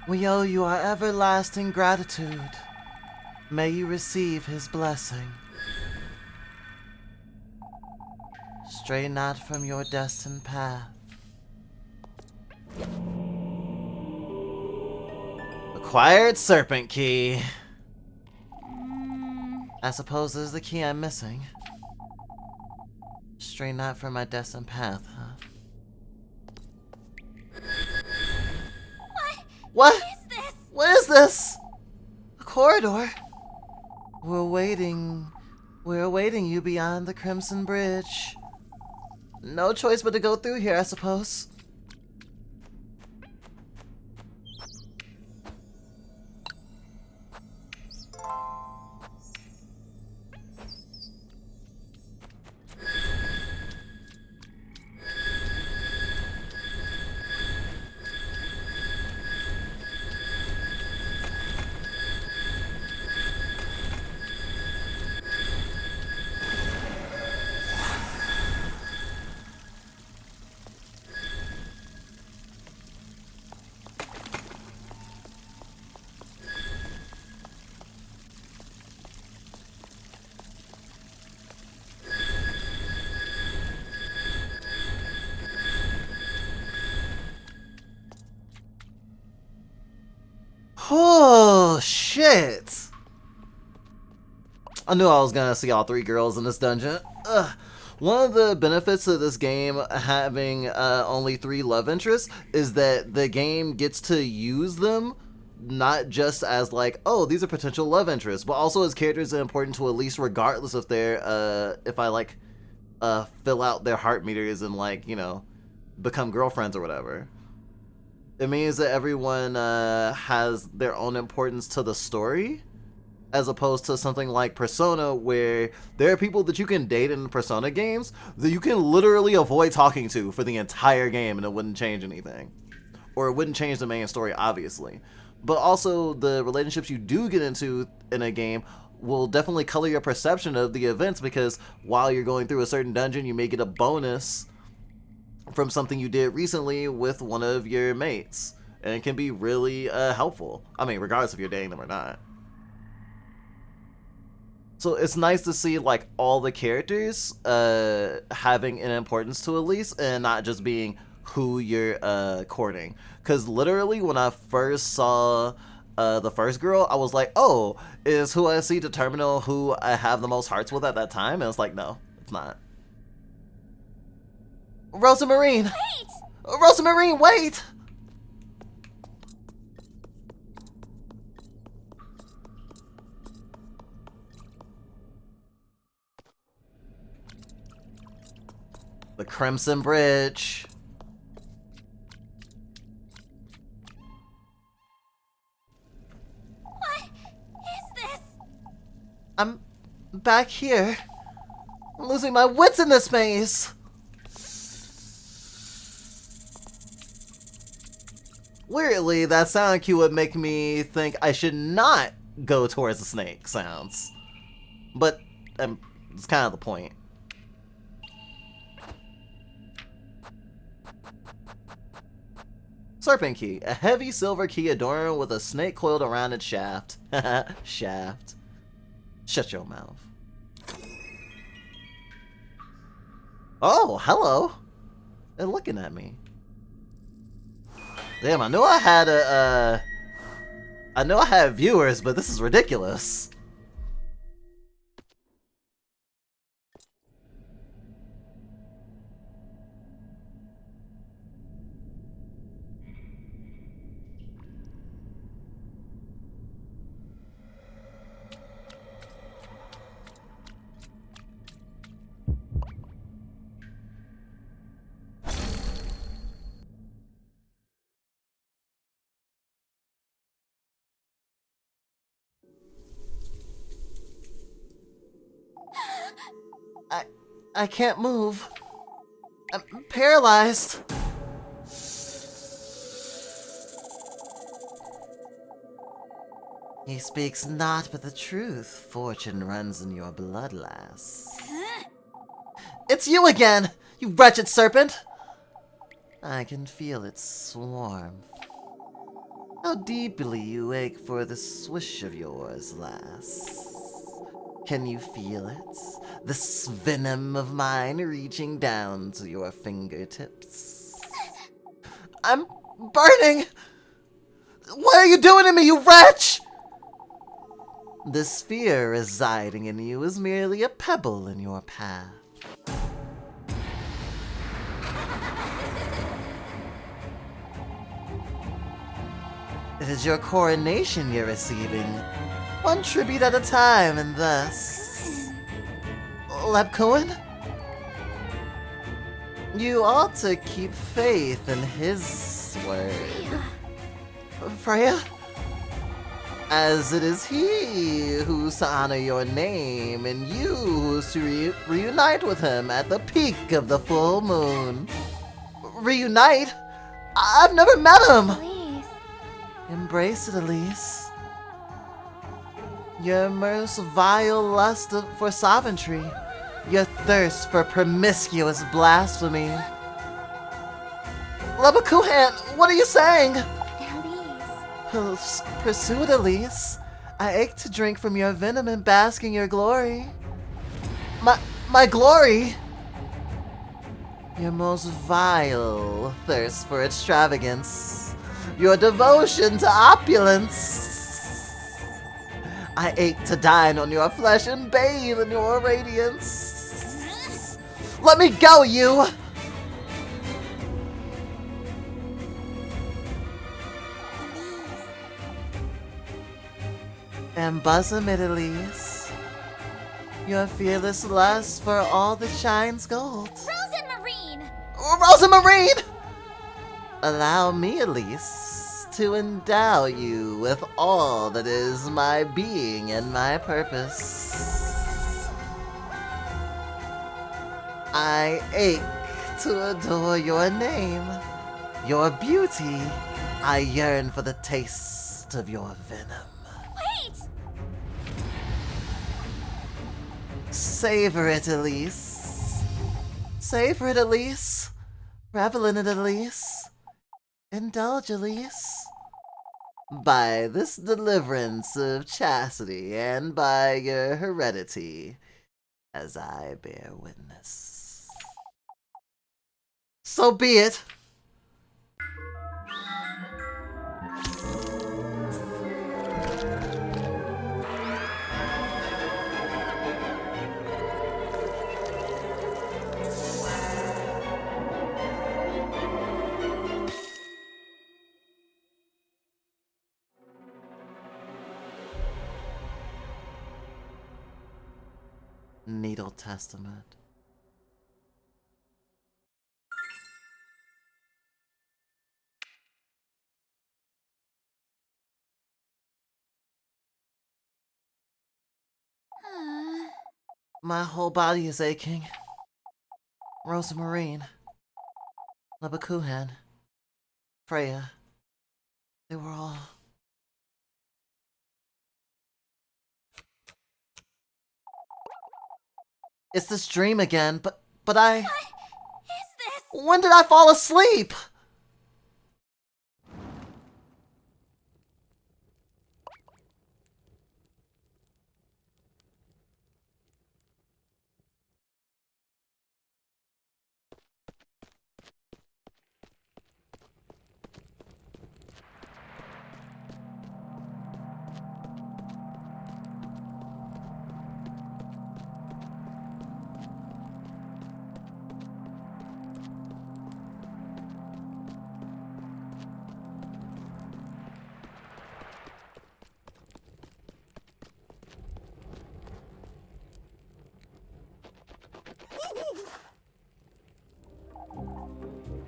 We owe you our everlasting gratitude. May you receive his blessing. Stray not from your destined path. Acquired Serpent Key. I suppose this is the key I'm missing. Stray not from my destined path, huh? What? What is this? A corridor? We're awaiting you beyond the Crimson Bridge. No choice but to go through here, I suppose. Oh, shit. I knew I was gonna see all 3 girls in this dungeon. Ugh. One of the benefits of this game having only 3 love interests is that the game gets to use them not just as like, oh, these are potential love interests, but also as characters that are important to Elise regardless if they're, if I like, fill out their heart meters and like, you know, become girlfriends or whatever. It means that everyone has their own importance to the story, as opposed to something like Persona, where there are people that you can date in Persona games that you can literally avoid talking to for the entire game and it wouldn't change anything. Or it wouldn't change the main story, obviously. But also, the relationships you do get into in a game will definitely color your perception of the events, because while you're going through a certain dungeon, you may get a bonus from something you did recently with one of your mates. And it can be really helpful. I mean, regardless if you're dating them or not. So it's nice to see like all the characters having an importance to Elise and not just being who you're courting. Because literally when I first saw the first girl, I was like, oh, is who I see determinant who I have the most hearts with at that time? And it's like, no, it's not. Rosamarine! Wait! Rosamarine, wait! The Crimson Bridge. What is this? I'm back here. I'm losing my wits in this maze. Weirdly, that sound cue would make me think I should not go towards the snake sounds. But it's kind of the point. Serpent key. A heavy silver key adorned with a snake coiled around its shaft. Shaft. Shut your mouth. Oh, hello. They're looking at me. Damn, I knew I had I know I had viewers, but this is ridiculous. I can't move. I'm paralyzed. He speaks not but the truth. Fortune runs in your blood, lass. Huh? It's you again, you wretched serpent! I can feel its warmth. How deeply you ache for the swish of yours, lass. Can you feel it? This venom of mine reaching down to your fingertips. I'm burning! What are you doing to me, you wretch? This fear residing in you is merely a pebble in your path. It is your coronation you're receiving. One tribute at a time, and thus... Lepcoin? You ought to keep faith in his word. Freya? As it is he who's to honor your name, and you who's to reunite with him at the peak of the full moon. Reunite? I've never met him! Please. Embrace it, Elise. Your most vile lust for sovereignty, your thirst for promiscuous blasphemy. Lebakuhan, what are you saying? Pursue it, Elise. I ache to drink from your venom and bask in your glory. My glory? Your most vile thirst for extravagance. your devotion to opulence. I ache to dine on your flesh and bathe in your radiance. Let me go, you! Embosom it, Elise. Your fearless lust for all that shines gold. Rosemarine! Rosemarine! Allow me, Elise, to endow you with all that is my being and my purpose. I ache to adore your name, your beauty. I yearn for the taste of your venom. Wait! Savor it, Elise. Savor it, Elise. Revel in it, Elise. Indulge, Elise. By this deliverance of chastity and by your heredity, as I bear witness. So be it. Needle Testament. My whole body is aching. Rosemarine, Lebakuhan, Freya, they were all... It's this dream again, but I... What is this? When did I fall asleep?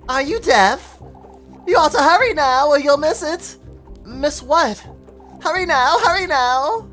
Are you deaf? You ought to hurry now or you'll miss it. Miss what? Hurry now, hurry now.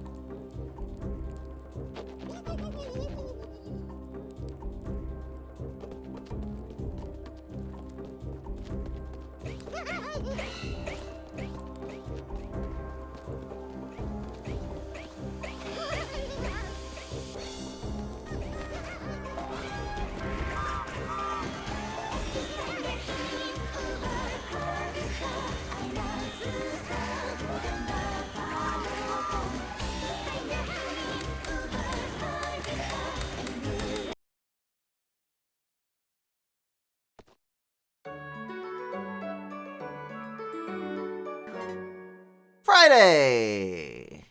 Friday.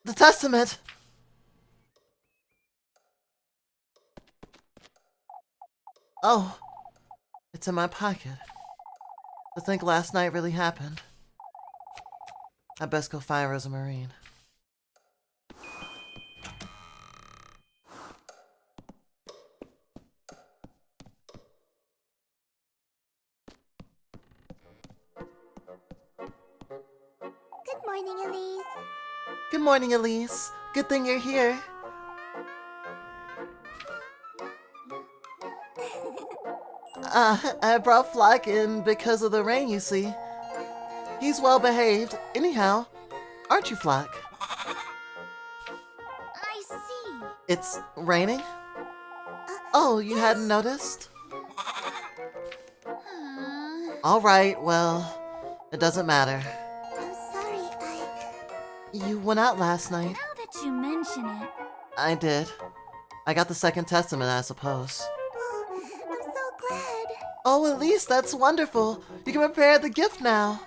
The Testament. Oh, it's in my pocket. To think last night really happened. I best go find Rosemarine. Good morning, Elise. Good morning, Elise. Good thing you're here. I brought Flock in because of the rain, you see. He's well behaved, anyhow. Aren't you, Flock? I see. It's raining? Oh, you hadn't noticed? Alright, well, it doesn't matter. I'm sorry, You went out last night. Now that you mention it, I did. I got the second testament, I suppose. Oh, I'm so glad. Oh, Elise, that's wonderful. You can prepare the gift now.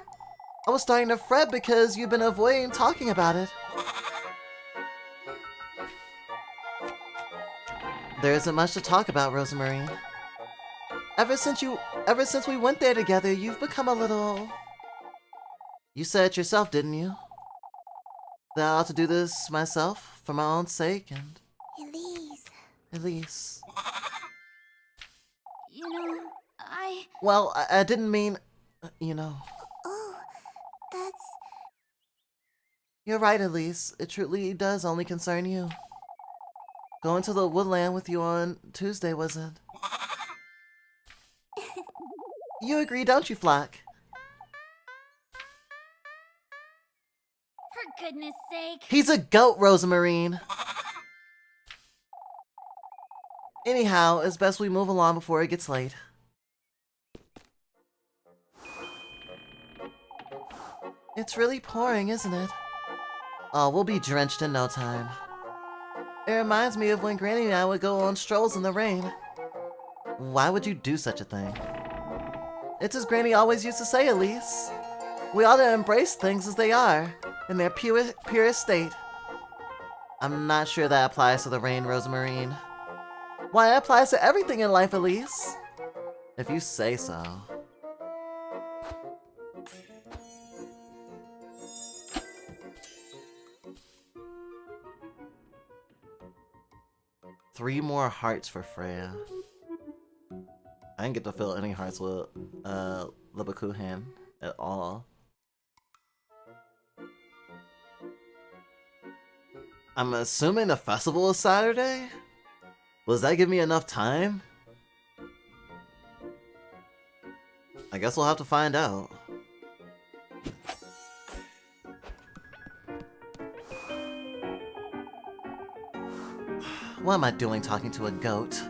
I was starting to fret because you've been avoiding talking about it. There isn't much to talk about, Rosemarie. Ever since we went there together, you've become a little... You said it yourself, didn't you? That I ought to do this myself, for my own sake, and... Elise. Elise. You know, Well, I didn't mean... you know... Oh, that's... You're right, Elise. It truly does only concern you. Going to the woodland with you on Tuesday wasn't... You agree, don't you, Flock? For goodness sake. He's a goat, Rosemarie. Anyhow, it's best we move along before it gets late. It's really pouring, isn't it? Oh, we'll be drenched in no time. It reminds me of when Granny and I would go on strolls in the rain. Why would you do such a thing? It's as Granny always used to say, Elise. We ought to embrace things as they are, in their purest state. I'm not sure that applies to the rain, Rosemarie. Why, it applies to everything in life, Elise. If you say so. Three more hearts for Freya. I didn't get to fill any hearts with Lebakuhan at all. I'm assuming the festival is Saturday? Does that give me enough time? I guess we'll have to find out. What am I doing talking to a goat?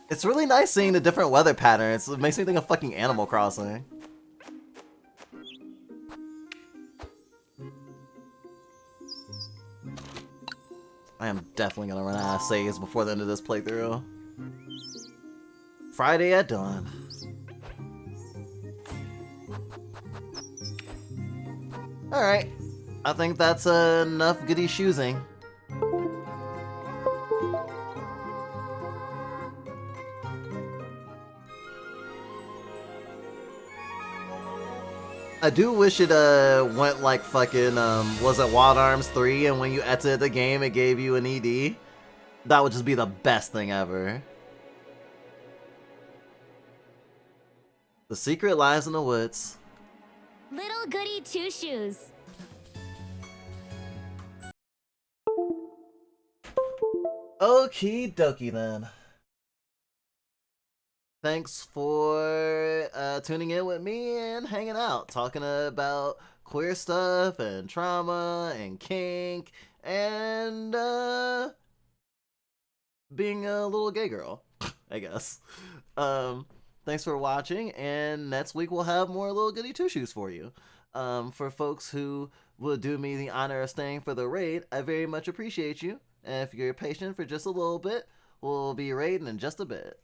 It's really nice seeing the different weather patterns. It makes me think of fucking Animal Crossing. I am definitely gonna run out of saves before the end of this playthrough. Friday at dawn. Alright. I think that's enough goody shoesing. I do wish it went like fucking was it Wild Arms 3 and when you exited the game it gave you an ED? That would just be the best thing ever. The secret lies in the woods. Little Goody Two Shoes. Okie dokie then. Thanks for tuning in with me and hanging out, talking about queer stuff and trauma and kink and being a little gay girl, I guess. Thanks for watching, and next week we'll have more Little Goody Two Shoes for you. For folks who will do me the honor of staying for the raid, I very much appreciate you. And if you're patient for just a little bit, we'll be raiding in just a bit.